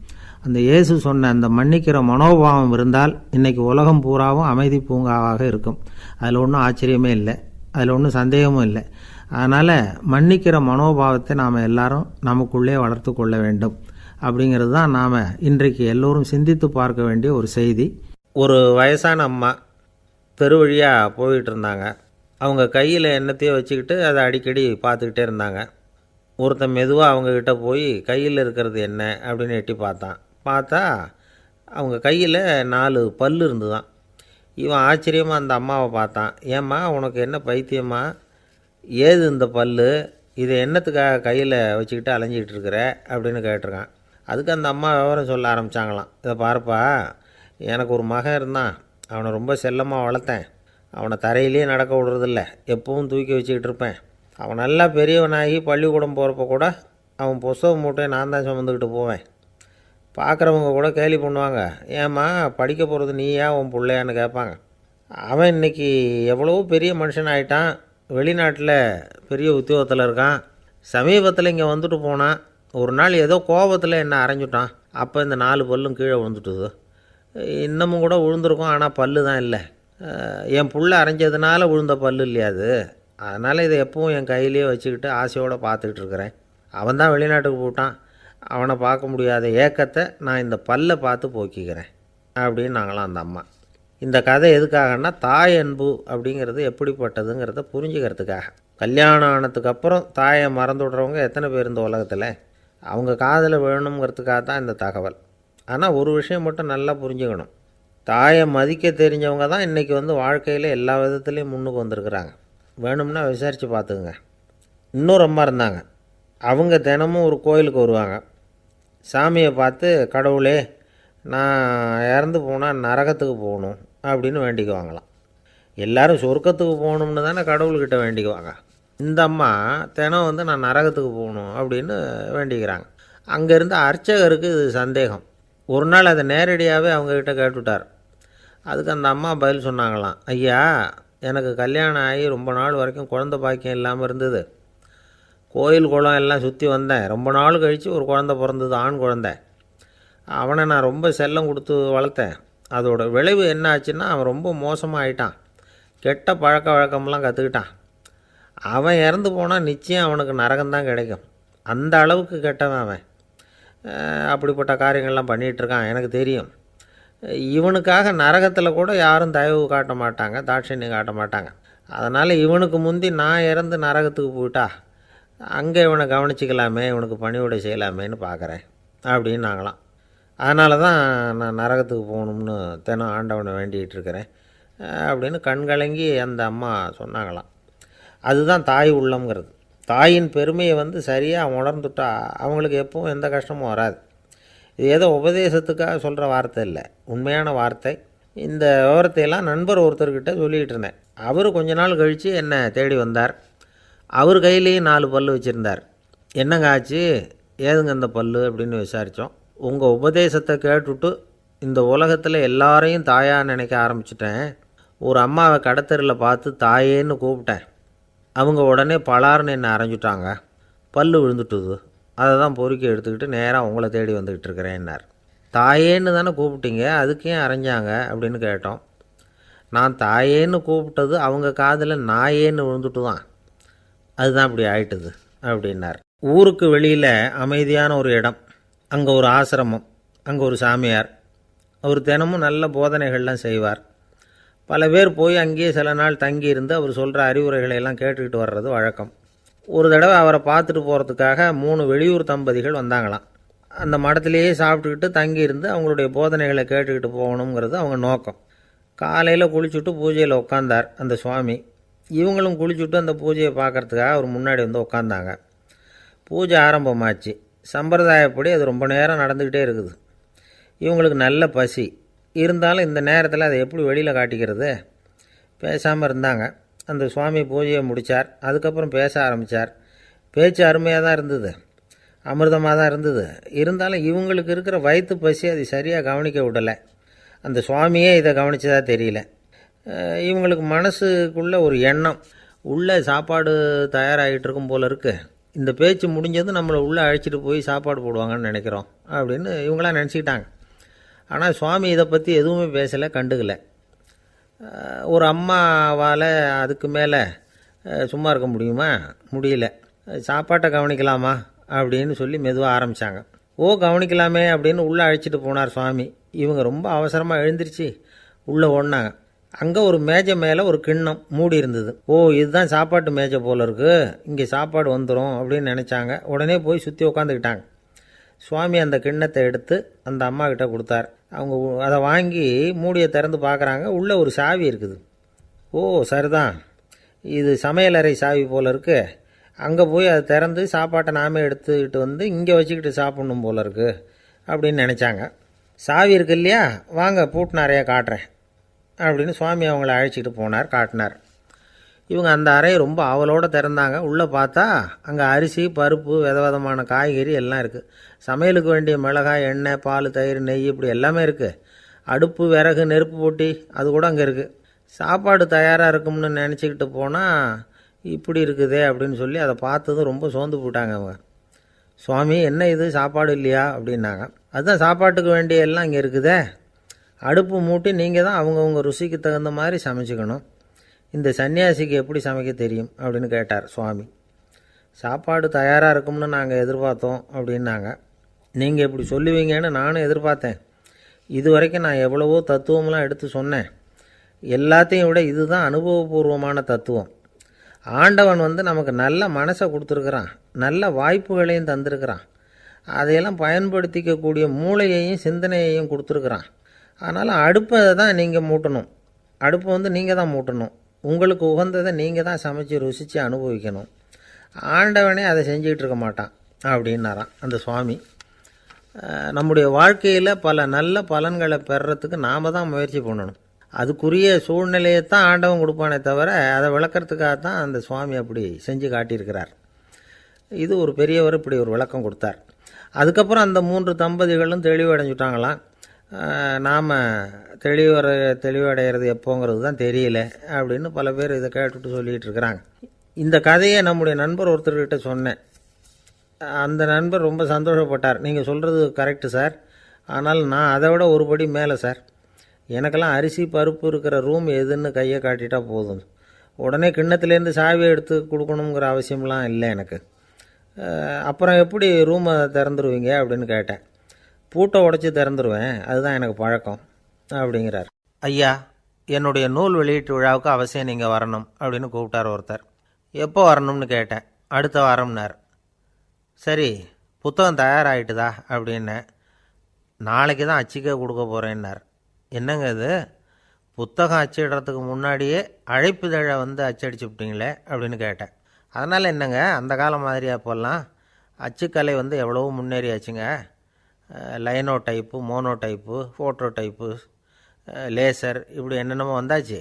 Speaker 1: அந்த இயேசு சொன்ன அந்த மன்னிக்கிற மனோபாவம் இருந்தால் இன்றைக்கி உலகம் பூராவும் அமைதி பூங்காவாக இருக்கும். அதில் ஒன்றும் ஆச்சரியமே இல்லை, அதில் ஒன்றும் சந்தேகமும் இல்லை. அதனால் மன்னிக்கிற மனோபாவத்தை நாம் எல்லாரும் நமக்குள்ளே வளர்த்து கொள்ள வேண்டும் அப்படிங்கிறது தான் நாம் இன்றைக்கு எல்லோரும் சிந்தித்து பார்க்க வேண்டிய ஒரு செய்தி. ஒரு வயசான அம்மா தெரு வழியாக போயிட்டு இருந்தாங்க. அவங்க கையில் எண்ணத்தையோ வச்சுக்கிட்டு அதை அடிக்கடி பார்த்துக்கிட்டே இருந்தாங்க. ஒருத்தன் மெதுவாக அவங்கக்கிட்ட போய் கையில் இருக்கிறது என்ன அப்படின்னு எட்டி பார்த்தா அவங்க கையில் 4 பல் இருந்துதான். இவன் ஆச்சரியமாக அந்த அம்மாவை பார்த்தான். ஏம்மா உனக்கு என்ன பைத்தியமா, ஏது இந்த பல்லு, இதை என்னத்துக்காக கையில் வச்சுக்கிட்டு அலைஞ்சிக்கிட்டு இருக்கிற அப்படின்னு கேட்டிருக்கான். அதுக்கு அந்த அம்மா விவரம் சொல்ல ஆரம்பித்தாங்களாம். இதை பாருப்பா, எனக்கு ஒரு மகன் இருந்தான், அவனை ரொம்ப செல்லமாக வளர்த்தேன். அவனை தரையிலே நடக்க விடுறதில்ல, எப்பவும் தூக்கி வச்சுக்கிட்டு இருப்பேன். அவன் நல்லா பெரியவனாகி பள்ளிக்கூடம் போகிறப்ப கூட அவன் புஸ்தக மூட்டையை நான் தான் சுமந்துக்கிட்டு போவேன். பார்க்குறவங்க கூட கேலி பண்ணுவாங்க, ஏம்மா படிக்க போகிறது நீயா உன் பிள்ளையான்னு கேட்பாங்க. அவன் இன்றைக்கி எவ்வளோ பெரிய மனுஷன் ஆகிட்டான், வெளிநாட்டில் பெரிய உத்தியோகத்தில் இருக்கான். சமீபத்தில் இங்கே வந்துட்டு போனான். ஒரு நாள் ஏதோ கோபத்தில் என்ன அரைஞ்சுட்டான். அப்போ இந்த 4 பல்லும் கீழே விழுந்துட்டுது. இன்னமும் கூட விழுந்திருக்கும், ஆனால் பல்லு தான் இல்லை. என் புள்ள அரைஞ்சதுனால விழுந்த பல்லு இல்லையா அது, அதனால் இதை எப்பவும் என் கையிலேயே வச்சுக்கிட்டு ஆசையோடு பார்த்துக்கிட்டு இருக்கிறேன். அவன் தான் வெளிநாட்டுக்கு போட்டான், அவனை பார்க்க முடியாத ஏக்கத்தை நான் இந்த பல்லை பார்த்து போக்கிக்கிறேன் அப்படின்னு நாங்களாம் அந்த அம்மா. இந்த கதை எதுக்காகன்னா, தாய் அன்பு அப்படிங்கிறது எப்படிப்பட்டதுங்கிறத புரிஞ்சுக்கிறதுக்காக. கல்யாணம் ஆனதுக்கப்புறம் தாயை மறந்து விட்றவங்க எத்தனை பேர் இந்த உலகத்தில், அவங்க காதில் வேணுங்கிறதுக்காக தான் இந்த தகவல். ஆனால் ஒரு விஷயம் மட்டும் நல்லா புரிஞ்சுக்கணும், தாயை மதிக்க தெரிஞ்சவங்க தான் இன்றைக்கி வாழ்க்கையில் எல்லா விதத்துலேயும் முன்னுக்கு வந்திருக்கிறாங்க. வேணும்னா விசாரித்து பார்த்துக்குங்க. இன்னொரு அம்மா இருந்தாங்க, அவங்க தினமும் ஒரு கோயிலுக்கு வருவாங்க. சாமியை பார்த்து, கடவுளே நான் இறந்து போனால் நரகத்துக்கு போகணும் அப்படின்னு வேண்டிக்குவாங்களாம். எல்லோரும் சொர்க்கத்துக்கு போகணும்னு தானே கடவுள்கிட்ட வேண்டிக்குவாங்க. இந்த அம்மா தினம் நான் நரகத்துக்கு போகணும் அப்படின்னு வேண்டிக்கிறாங்க. அங்கேருந்து அர்ச்சகருக்கு இது சந்தேகம். ஒரு நாள் அதை நேரடியாகவே அவங்கக்கிட்ட கேட்டுவிட்டார். அதுக்கு அந்த அம்மா பதில் சொன்னாங்களாம், ஐயா எனக்கு கல்யாணம் ஆகி ரொம்ப நாள் வரைக்கும் குழந்தை பாக்கியம் இல்லாமல் இருந்தது. கோயில் குளம் எல்லாம் சுற்றி வந்தேன். ரொம்ப நாள் கழித்து ஒரு குழந்தை பிறந்தது, ஆண் குழந்தை. அவனை நான் ரொம்ப செல்லம் கொடுத்து வளர்த்தேன். அதோட விளைவு என்ன ஆச்சுன்னா, அவன் ரொம்ப மோசமாக ஆகிட்டான். கெட்ட பழக்க வழக்கம்லாம் கற்றுக்கிட்டான். அவன் இறந்து போனால் நிச்சயம் அவனுக்கு நரகம்தான் கிடைக்கும். அந்த அளவுக்கு கெட்டவன் அவன். அப்படிப்பட்ட காரியங்கள்லாம் பண்ணிகிட்ருக்கான், எனக்கு தெரியும். இவனுக்காக நரகத்தில் கூட யாரும் தயவு காட்ட மாட்டாங்க, தாட்சண்யம் காட்ட மாட்டாங்க. அதனால் இவனுக்கு முந்தி நான் இறந்து நரகத்துக்கு போயிட்டா அங்கே இவனை கவனிச்சிக்கலாமே, இவனுக்கு பணிவிடை செய்யலாமேன்னு பார்க்குறேன் அப்படின்னு நாங்களாம். அதனால தான் நான் நரகத்துக்கு போகணும்னு தினம் ஆண்டவனை வேண்டிகிட்டு இருக்கிறேன் அப்படின்னு கண்கலங்கி அந்த அம்மா சொன்னாங்களாம். அதுதான் தாய் உள்ளம்ங்கிறது. தாயின் பெருமையை சரியாக உணர்ந்துட்டா அவங்களுக்கு எப்பவும் எந்த கஷ்டமும் வராது. இது ஏதோ உபதேசத்துக்காக சொல்கிற வார்த்தை இல்லை, உண்மையான வார்த்தை. இந்த விவரத்தையெல்லாம் நண்பர் ஒருத்தர்கிட்ட சொல்லிகிட்டு இருந்தேன். அவர் கொஞ்ச நாள் கழித்து என்னை தேடி வந்தார். அவர் கையிலேயும் 4 பல் வச்சுருந்தார். என்னங்க ஆச்சு, ஏதுங்க இந்த பல் அப்படின்னு விசாரித்தோம். உங்கள் உபதேசத்தை கேட்டுவிட்டு இந்த உலகத்தில் எல்லாரையும் தாயாக நினைக்க ஆரம்பிச்சிட்டேன். ஒரு அம்மாவை கடத்தரில் பார்த்து தாயேன்னு கூப்பிட்டேன். அவங்க உடனே பலார்னு என்னை அரைஞ்சிட்டாங்க, பல் விழுந்துட்டுது. அதை தான் பொறுக்கி எடுத்துக்கிட்டு நேராக உங்களை தேடி வந்துக்கிட்டு இருக்கிறேன்னார். தாயேன்னு தானே கூப்பிட்டீங்க, அதுக்கு ஏன் அரைஞ்சாங்க அப்படின்னு கேட்டோம். நான் தாயேன்னு கூப்பிட்டது அவங்க காதில் நாயேன்னு விழுந்துட்டு தான், அதுதான் இப்படி ஆயிட்டுது அப்படின்னார். ஊருக்கு வெளியில் அமைதியான ஒரு இடம், அங்கே ஒரு ஆசிரமம், அங்கே ஒரு சாமியார். அவர் தினமும் நல்ல போதனைகள்லாம் செய்வார். பல பேர் போய் அங்கேயே சில நாள் தங்கி இருந்து அவர் சொல்கிற அறிவுரைகளை எல்லாம் கேட்டுக்கிட்டு வர்றது வழக்கம். ஒரு தடவை அவரை பார்த்துட்டு போகிறதுக்காக 3 வெளியூர் தம்பதிகள் வந்தாங்களாம். அந்த மடத்திலேயே சாப்பிட்டுக்கிட்டு தங்கியிருந்து அவங்களுடைய போதனைகளை கேட்டுக்கிட்டு போகணுங்கிறது அவங்க நோக்கம். காலையில் குளிச்சுட்டு பூஜையில் உட்காந்தார் அந்த சுவாமி. இவங்களும் குளிச்சுட்டு அந்த பூஜையை பார்க்குறதுக்காக அவர் முன்னாடி உட்காந்தாங்க. பூஜை ஆரம்பமாச்சு. சம்பிரதாயப்படி அது ரொம்ப நேரம் நடந்துக்கிட்டே இருக்குது. இவங்களுக்கு நல்ல பசி இருந்தாலும் இந்த நேரத்தில் அதை எப்படி வெளியில் காட்டிக்கிறது? பேசாமல் இருந்தாங்க. அந்த சுவாமி பூஜையை முடித்தார். அதுக்கப்புறம் பேச ஆரம்பித்தார். பேச்சு அருமையாக தான் இருந்தது, அமிர்தமாக தான் இருந்தது. இருந்தாலும் இவங்களுக்கு இருக்கிற வயிற்று பசி அது சரியாக கவனிக்க விடலை. அந்த சுவாமியே இதை கவனித்ததாக தெரியல. இவங்களுக்கு மனசுக்குள்ளே ஒரு எண்ணம், உள்ளே சாப்பாடு தயாராகிட்டு இருக்கும் போல் இருக்குது, இந்த பேச்சு முடிஞ்சதும் நம்மளை உள்ளே அழைச்சிட்டு போய் சாப்பாடு போடுவாங்கன்னு நினைக்கிறோம் அப்படின்னு இவங்களாம் நினச்சிக்கிட்டாங்க. ஆனால் சுவாமி இதை பற்றி எதுவுமே பேசலை, கண்டுக்கலை. ஒரு அம்மாவால் அதுக்கு மேலே சும்மா இருக்க முடியுமா? முடியல. சாப்பாட்டை கவனிக்கலாமா அப்படின்னு சொல்லி மெதுவாக ஆரம்பித்தாங்க. கவனிக்கலாமே அப்படின்னு உள்ளே அழைச்சிட்டு போனார் சுவாமி. இவங்க ரொம்ப அவசரமாக எழுந்திரிச்சு உள்ளே ஓடினாங்க. அங்கே ஒரு மேஜை மேலே ஒரு கிண்ணம் மூடி இருந்தது. இதுதான் சாப்பாட்டு மேஜை போல் இருக்குது, இங்கே சாப்பாடு வந்துடும் அப்படின்னு நினச்சாங்க. உடனே போய் சுற்றி உட்காந்துக்கிட்டாங்க. சுவாமி அந்த கிண்ணத்தை எடுத்து அந்த அம்மா கிட்ட கொடுத்தார். அவங்க அதை வாங்கி மூடியை திறந்து பார்க்குறாங்க, உள்ளே ஒரு சாவி இருக்குது. ஓ சரிதான், இது சமையலறை சாவி போல் இருக்குது, அங்கே போய் அதை திறந்து சாப்பாட்டை நாமே எடுத்துக்கிட்டு வந்து இங்கே வச்சுக்கிட்டு சாப்பிட்ணும் போல் இருக்குது அப்படின்னு நினச்சாங்க. சாவி இருக்கு இல்லையா, வாங்க பூட்டு நிறையா காட்டுறேன் அப்படின்னு சுவாமி அவங்கள அழைச்சிக்கிட்டு போனார், காட்டினார். இவங்க அந்த அறையை ரொம்ப ஆவலோடு திறந்தாங்க. உள்ளே பார்த்தா அங்கே அரிசி, பருப்பு, விதவிதமான காய்கறி எல்லாம் இருக்குது. சமையலுக்கு வேண்டிய மிளகாய், எண்ணெய், பால், தயிர், நெய் இப்படி எல்லாமே இருக்குது. அடுப்பு, விறகு, நெருப்பு போட்டி அது கூட அங்கே இருக்குது. சாப்பாடு தயாராக இருக்கும்னு நினச்சிக்கிட்டு போனால் இப்படி இருக்குதே அப்படின்னு சொல்லி அதை பார்த்ததும் ரொம்ப சோர்ந்து போட்டாங்க அவங்க. சுவாமி என்ன இது சாப்பாடு இல்லையா அப்படின்னாங்க. அதுதான் சாப்பாட்டுக்கு வேண்டிய எல்லாம் இங்கே இருக்குதே, அடுப்பு மூட்டி நீங்கள் தான் அவங்கவுங்க ருசிக்கு தகுந்த மாதிரி சமைச்சிக்கணும். இந்த சன்னியாசிக்கு எப்படி சமைக்க தெரியும் அப்படின்னு கேட்டார் சுவாமி. சாப்பாடு தயாராக இருக்கும்னு நாங்கள் எதிர்பார்த்தோம் அப்படின்னாங்க. நீங்கள் இப்படி சொல்லுவீங்கன்னு நானும் எதிர்பார்த்தேன். இது வரைக்கும் நான் எவ்வளவோ தத்துவம்லாம் எடுத்து சொன்னேன். எல்லாத்தையும் விட இதுதான் அனுபவபூர்வமான தத்துவம். ஆண்டவன் நமக்கு நல்ல மனசை கொடுத்துருக்குறான், நல்ல வாய்ப்புகளையும் தந்திருக்கிறான், அதையெல்லாம் பயன்படுத்திக்கக்கூடிய மூளையையும் சிந்தனையையும் கொடுத்துருக்குறான். அதனால் அடுப்பை தான் நீங்கள் மூட்டணும், அடுப்பை நீங்கள் தான் மூட்டணும், உங்களுக்கு உகந்ததை நீங்கள் தான் சமைச்சு ருசித்து அனுபவிக்கணும். ஆண்டவனே அதை செஞ்சுக்கிட்டு இருக்க மாட்டான் அப்படின்னாராம் அந்த சுவாமி. நம்முடைய வாழ்க்கையில் பல நல்ல பலன்களை பெறுறதுக்கு நாம் தான் முயற்சி பண்ணணும். அதுக்குரிய சூழ்நிலையை தான் ஆண்டவன் கொடுப்பானே தவிர அதை விளக்கிறதுக்காக தான் அந்த சுவாமி அப்படி செஞ்சு காட்டியிருக்கிறார். இது ஒரு பெரியவர் இப்படி ஒரு விளக்கம் கொடுத்தார். அதுக்கப்புறம் அந்த 3 தம்பதிகளும் தெளிவடைஞ்சுட்டாங்களாம். நாம் தெளிவடைகிறது எப்போங்கிறது தான் தெரியல அப்படின்னு பல பேர் இதை கேட்டுட்டு சொல்லிகிட்டு இருக்கிறாங்க. இந்த கதையை நம்முடைய நண்பர் ஒருத்தர்கிட்ட சொன்னேன். அந்த நண்பர் ரொம்ப சந்தோஷப்பட்டார். நீங்கள் சொல்கிறது கரெக்டு சார், ஆனால் நான் அதை விட ஒரு படி மேலே சார். எனக்கெல்லாம் அரிசி பருப்பு இருக்கிற ரூம் எதுன்னு கையை காட்டிட்டா போதும், உடனே கிண்ணத்துலேருந்து சாவியை எடுத்து கொடுக்கணுங்கிற அவசியம்லாம் இல்லை எனக்கு. அப்புறம் எப்படி ரூமை திறந்துருவீங்க அப்படின்னு கேட்டேன். பூட்டை உடச்சி திறந்துருவேன், அதுதான் எனக்கு பழக்கம் அப்படிங்கிறார். ஐயா, என்னுடைய நூல் வெளியீட்டு விழாவுக்கு அவசியம் நீங்கள் வரணும் அப்படின்னு கூப்பிட்டார் ஒருத்தர். எப்போ வரணும்னு கேட்டேன். அடுத்த வாரம்னார். சரி, புத்தகம் தயாராகிட்டுதா அப்படின்னேன். நாளைக்கு தான் அச்சிக்க கொடுக்க போகிறேன்னார். என்னங்க இது, புத்தகம் அச்சிடுறதுக்கு முன்னாடியே அழைப்புதழை அச்சடிச்சு விட்டீங்களே அப்படின்னு கேட்டேன். அதனால் என்னங்க, அந்த காலம் மாதிரி அப்போல்லாம் அச்சுக்கலை எவ்வளவோ முன்னேறியாச்சுங்க. Linotype, monotype, phototype, laser இப்படி என்னென்னமோ வந்தாச்சு.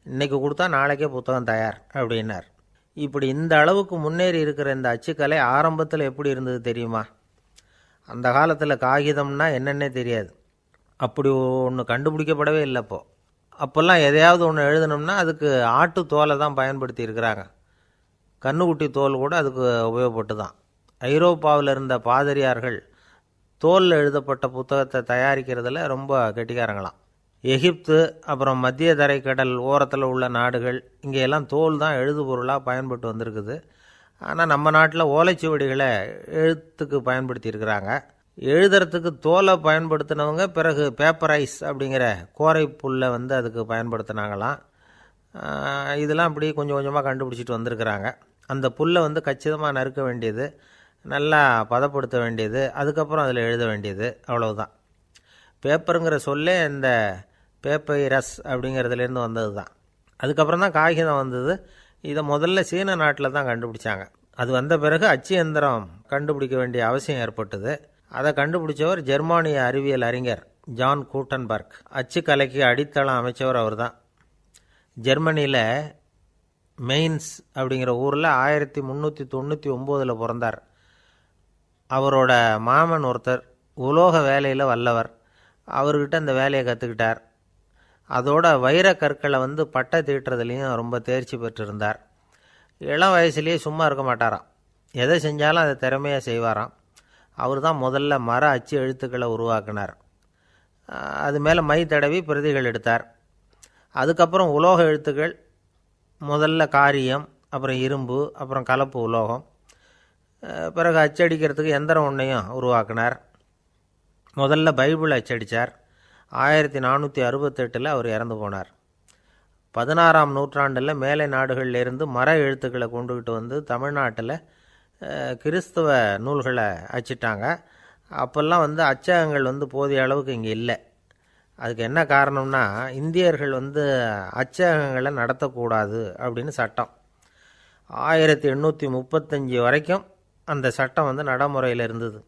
Speaker 1: இன்றைக்கி கொடுத்தா நாளைக்கே புத்தகம் தயார் அப்படின்னார். இப்படி இந்த அளவுக்கு முன்னேறி இருக்கிற இந்த அச்சுக்கலை ஆரம்பத்தில் எப்படி இருந்தது தெரியுமா? அந்த காலத்தில் காகிதம்னா என்னென்னே தெரியாது, அப்படி ஒன்று கண்டுபிடிக்கப்படவே இல்லை. அப்போல்லாம் எதையாவது ஒன்று எழுதணும்னா அதுக்கு ஆட்டு தோலை தான் பயன்படுத்தி இருக்கிறாங்க. கண்ணுக்குட்டி தோல் கூட அதுக்கு உபயோகப்பட்டு தான். ஐரோப்பாவில் இருந்த பாதிரியார்கள் தோலில் எழுதப்பட்ட புத்தகத்தை தயாரிக்கிறதுல ரொம்ப கெட்டிக்காரங்களாம். எகிப்து, அப்புறம் மத்திய தரைக்கடல் ஓரத்தில் உள்ள நாடுகள், இங்கெல்லாம் தோல் தான் எழுதுபொருளாக பயன்பட்டு வந்திருக்குது. ஆனால் நம்ம நாட்டில் ஓலைச்சுவடிகளை எழுத்துக்கு பயன்படுத்தியிருக்கிறாங்க. எழுதுறதுக்கு தோலை பயன்படுத்தினவங்க பிறகு பேப்பரைஸ் அப்படிங்கிற கோரை புல்லை அதுக்கு பயன்படுத்தினாங்களாம். இதெல்லாம் அப்படி கொஞ்சம் கொஞ்சமாக கண்டுபிடிச்சிட்டு வந்திருக்கிறாங்க. அந்த புல்லை கச்சிதமாக நறுக்க வேண்டியது, நல்லா பதப்படுத்த வேண்டியது, அதுக்கப்புறம் அதில் எழுத வேண்டியது, அவ்வளவுதான். பேப்பருங்கிற சொல்லே இந்த பேப்பைரஸ் அப்படிங்கிறதுலேருந்து வந்தது தான். அதுக்கப்புறம் தான் காகிதம் வந்தது. இதை முதல்ல சீன நாட்டில் தான் கண்டுபிடிச்சாங்க. அது வந்த பிறகு அச்சு எந்திரம் கண்டுபிடிக்க வேண்டிய அவசியம் ஏற்பட்டது. அதை கண்டுபிடிச்சவர் ஜெர்மானிய அறிவியல் அறிஞர் ஜான் கூட்டன்பர்க். அச்சுக்கலைக்கு அடித்தளம் அமைச்சவர் அவர் தான். ஜெர்மனியில் மெயின்ஸ் அப்படிங்கிற ஊரில் 1399 பிறந்தார். அவரோட மாமன் ஒருத்தர் உலோக வேலையில் வல்லவர். அவர்கிட்ட அந்த வேலையை கற்றுக்கிட்டார். அதோட வைர கற்களை பட்டை தீட்டுறதுலேயும் ரொம்ப தேர்ச்சி பெற்றிருந்தார். இளம் வயசுலேயே சும்மா இருக்க மாட்டாராம், எதை செஞ்சாலும் அதை திறமையாக செய்வாராம். அவர் தான் முதல்ல மர அச்சு எழுத்துக்களை உருவாக்கினார். அது மேலே மை தடவி பிரதிகள் எடுத்தார். அதுக்கப்புறம் உலோக எழுத்துக்கள், முதல்ல காரியம், அப்புறம் இரும்பு, அப்புறம் கலப்பு உலோகம், பிறகு அச்சடிக்கிறதுக்கு எந்திரம் ஒன்றையும் உருவாக்கினார். முதல்ல பைபிள் அச்சடித்தார். 1468 அவர் இறந்து போனார். 16ஆம் நூற்றாண்டில் மேலை நாடுகளிலிருந்து மர எழுத்துக்களை கொண்டுக்கிட்டு தமிழ்நாட்டில் கிறிஸ்தவ நூல்களை அச்சிட்டாங்க. அப்போல்லாம் அச்சகங்கள் போதிய அளவுக்கு இங்கே இல்லை. அதுக்கு என்ன காரணம்னா, இந்தியர்கள் அச்சகங்களை நடத்தக்கூடாது அப்படின்னு சட்டம். 1835 வரைக்கும் அந்த சட்டம் நடைமுறையில் இருந்தது.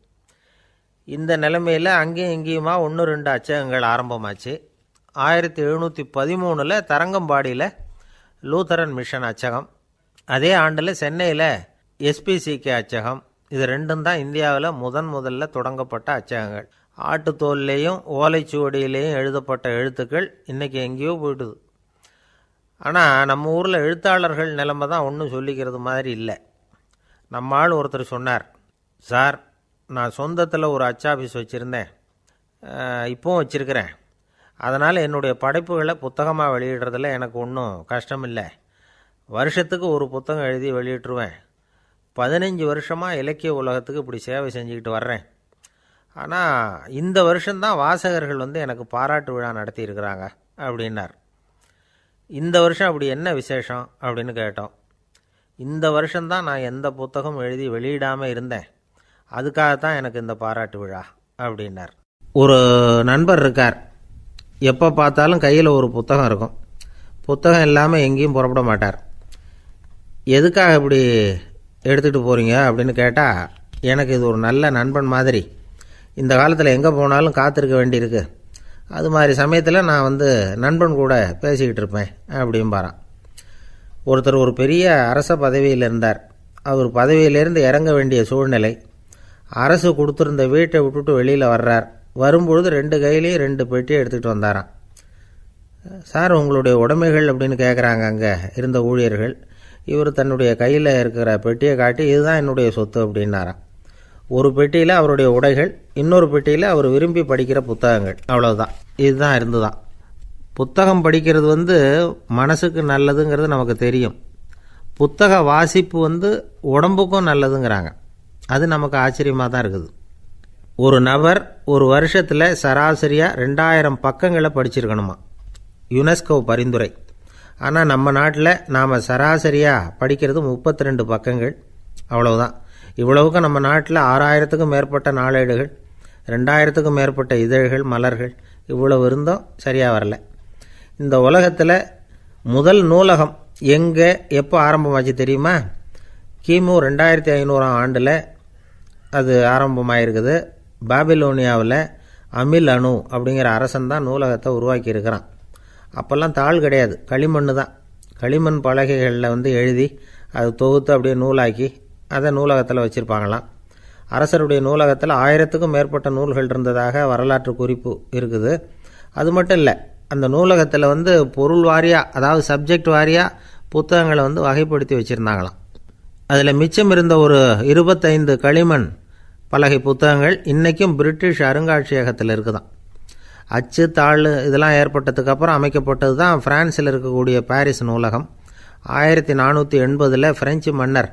Speaker 1: இந்த நிலைமையில் அங்கேயும் இங்கேயுமா 1-2 அச்சகங்கள் ஆரம்பமாச்சு. 1713 தரங்கம்பாடியில் லூத்தரன் மிஷன் அச்சகம், அதே ஆண்டில் சென்னையில் SPCK அச்சகம். இது ரெண்டும் தான் இந்தியாவில் முதல்ல தொடங்கப்பட்ட அச்சகங்கள். ஆட்டுத்தோல்லையும் ஓலைச்சுவடியிலையும் எழுதப்பட்ட எழுத்துக்கள் இன்றைக்கி எங்கேயோ போயிடுது. ஆனால் நம்ம ஊரில் எழுத்தாளர்கள் நிலைமை தான் ஒன்றும் சொல்லிக்கிறது மாதிரி இல்லை. நம்ம ஆள் ஒருத்தர் சொன்னார், சார் நான் சொந்தத்தில் ஒரு அச்சாபீஸ் வச்சுருந்தேன், இப்போவும் வச்சுருக்கிறேன். அதனால் என்னுடைய படைப்புகளை புத்தகமாக வெளியிடுறதில் எனக்கு ஒன்றும் கஷ்டம் இல்லை. வருஷத்துக்கு ஒரு புத்தகம் எழுதி வெளியிட்டுருவேன். 15 வருஷமாக இலக்கிய உலகத்துக்கு இப்படி சேவை செஞ்சுக்கிட்டு வர்றேன். ஆனால் இந்த வருஷம்தான் வாசகர்கள் எனக்கு பாராட்டு விழா நடத்தியிருக்கிறாங்க அப்படின்னார். இந்த வருஷம் அப்படி என்ன விசேஷம் அப்படின்னு கேட்டோம். இந்த வருஷம்தான் நான் எந்த புத்தகம் எழுதி வெளியிடாமல் இருந்தேன், அதுக்காகத்தான் எனக்கு இந்த பாராட்டு விழா அப்படின்னார். ஒரு நண்பர் இருக்கார், எப்போ பார்த்தாலும் கையில் ஒரு புத்தகம் இருக்கும். புத்தகம் இல்லாமல் எங்கேயும் புறப்பட மாட்டார். எதுக்காக இப்படி எடுத்துகிட்டு போகிறீங்க அப்படின்னு கேட்டால், எனக்கு இது ஒரு நல்ல நண்பன் மாதிரி, இந்த காலத்தில் எங்கே போனாலும் காத்திருக்க வேண்டியிருக்கு, அது மாதிரி சமயத்தில் நான் நண்பன் கூட பேசிக்கிட்டு இருப்பேன் அப்படிம்பாரான். ஒருத்தர் ஒரு பெரிய அரச பதவியில் இருந்தார். அவர் பதவியிலேருந்து இறங்க வேண்டிய சூழ்நிலை. அரசு கொடுத்துருந்த வீட்டை விட்டுட்டு வெளியில் வர்றார். வரும்பொழுது 2 கையிலையும் 2 பெட்டியை எடுத்துகிட்டு வந்தாராம். சார் உங்களுடைய உடைமைகள் அப்படின்னு கேட்குறாங்க அங்கே இருந்த ஊழியர்கள். இவர் தன்னுடைய கையில் இருக்கிற பெட்டியை காட்டி, இதுதான் என்னுடைய சொத்து அப்படின்னாராம். ஒரு பெட்டியில் அவருடைய உடைகள், இன்னொரு பெட்டியில் அவர் விரும்பி படிக்கிற புத்தகங்கள், அவ்வளோதான். இதுதான் இருந்துதான். புத்தகம் படிக்கிறது மனசுக்கு நல்லதுங்கிறது நமக்கு தெரியும். புத்தக வாசிப்பு உடம்புக்கும் நல்லதுங்கிறாங்க. அது நமக்கு ஆச்சரியமாக தான் இருக்குது. ஒரு நபர் ஒரு வருஷத்தில் சராசரியாக 2000 பக்கங்களை படிச்சிருக்கணுமா, யுனெஸ்கோ பரிந்துரை. ஆனால் நம்ம நாட்டில் நாம் சராசரியாக படிக்கிறது 32 பக்கங்கள், அவ்வளவுதான். இவ்வளவுக்கு நம்ம நாட்டில் 6000த்துக்கும் மேற்பட்ட நாளேடுகள், 2000த்துக்கும் மேற்பட்ட இதழ்கள், மலர்கள், இவ்வளவு இருந்தும் சரியாக வரல. இந்த உலகத்தில் முதல் நூலகம் எங்கே எப்போ ஆரம்பமாச்சு தெரியுமா? கிமு 2500 ஆண்டில் அது ஆரம்பமாயிருக்குது. பாபிலோனியாவில் அமில் அணு அப்படிங்கிற அரசன் தான் நூலகத்தை உருவாக்கி இருக்கிறான். அப்போல்லாம் தாள் கிடையாது, களிமண் தான். களிமண் பலகைகளில் எழுதி அது தொகுத்து அப்படியே நூலாக்கி அதை நூலகத்தில் வச்சுருப்பாங்களாம். அரசருடைய நூலகத்தில் 1000த்துக்கும் மேற்பட்ட நூல்கள் இருந்ததாக வரலாற்று குறிப்பு இருக்குது. அது மட்டும் இல்லை, அந்த நூலகத்தில் பொருள் வாரியாக, அதாவது சப்ஜெக்ட் வாரியாக புத்தகங்களை வகைப்படுத்தி வச்சுருந்தாங்களாம். அதில் மிச்சம் இருந்த ஒரு 25 களிமண் பலகை புத்தகங்கள் இன்றைக்கும் பிரிட்டிஷ் அருங்காட்சியகத்தில் இருக்குதான். அச்சு தாள் இதெல்லாம் ஏற்பட்டதுக்கப்புறம் அமைக்கப்பட்டது தான் பிரான்சில் இருக்கக்கூடிய பாரிஸ் நூலகம். 1480 பிரெஞ்சு மன்னர்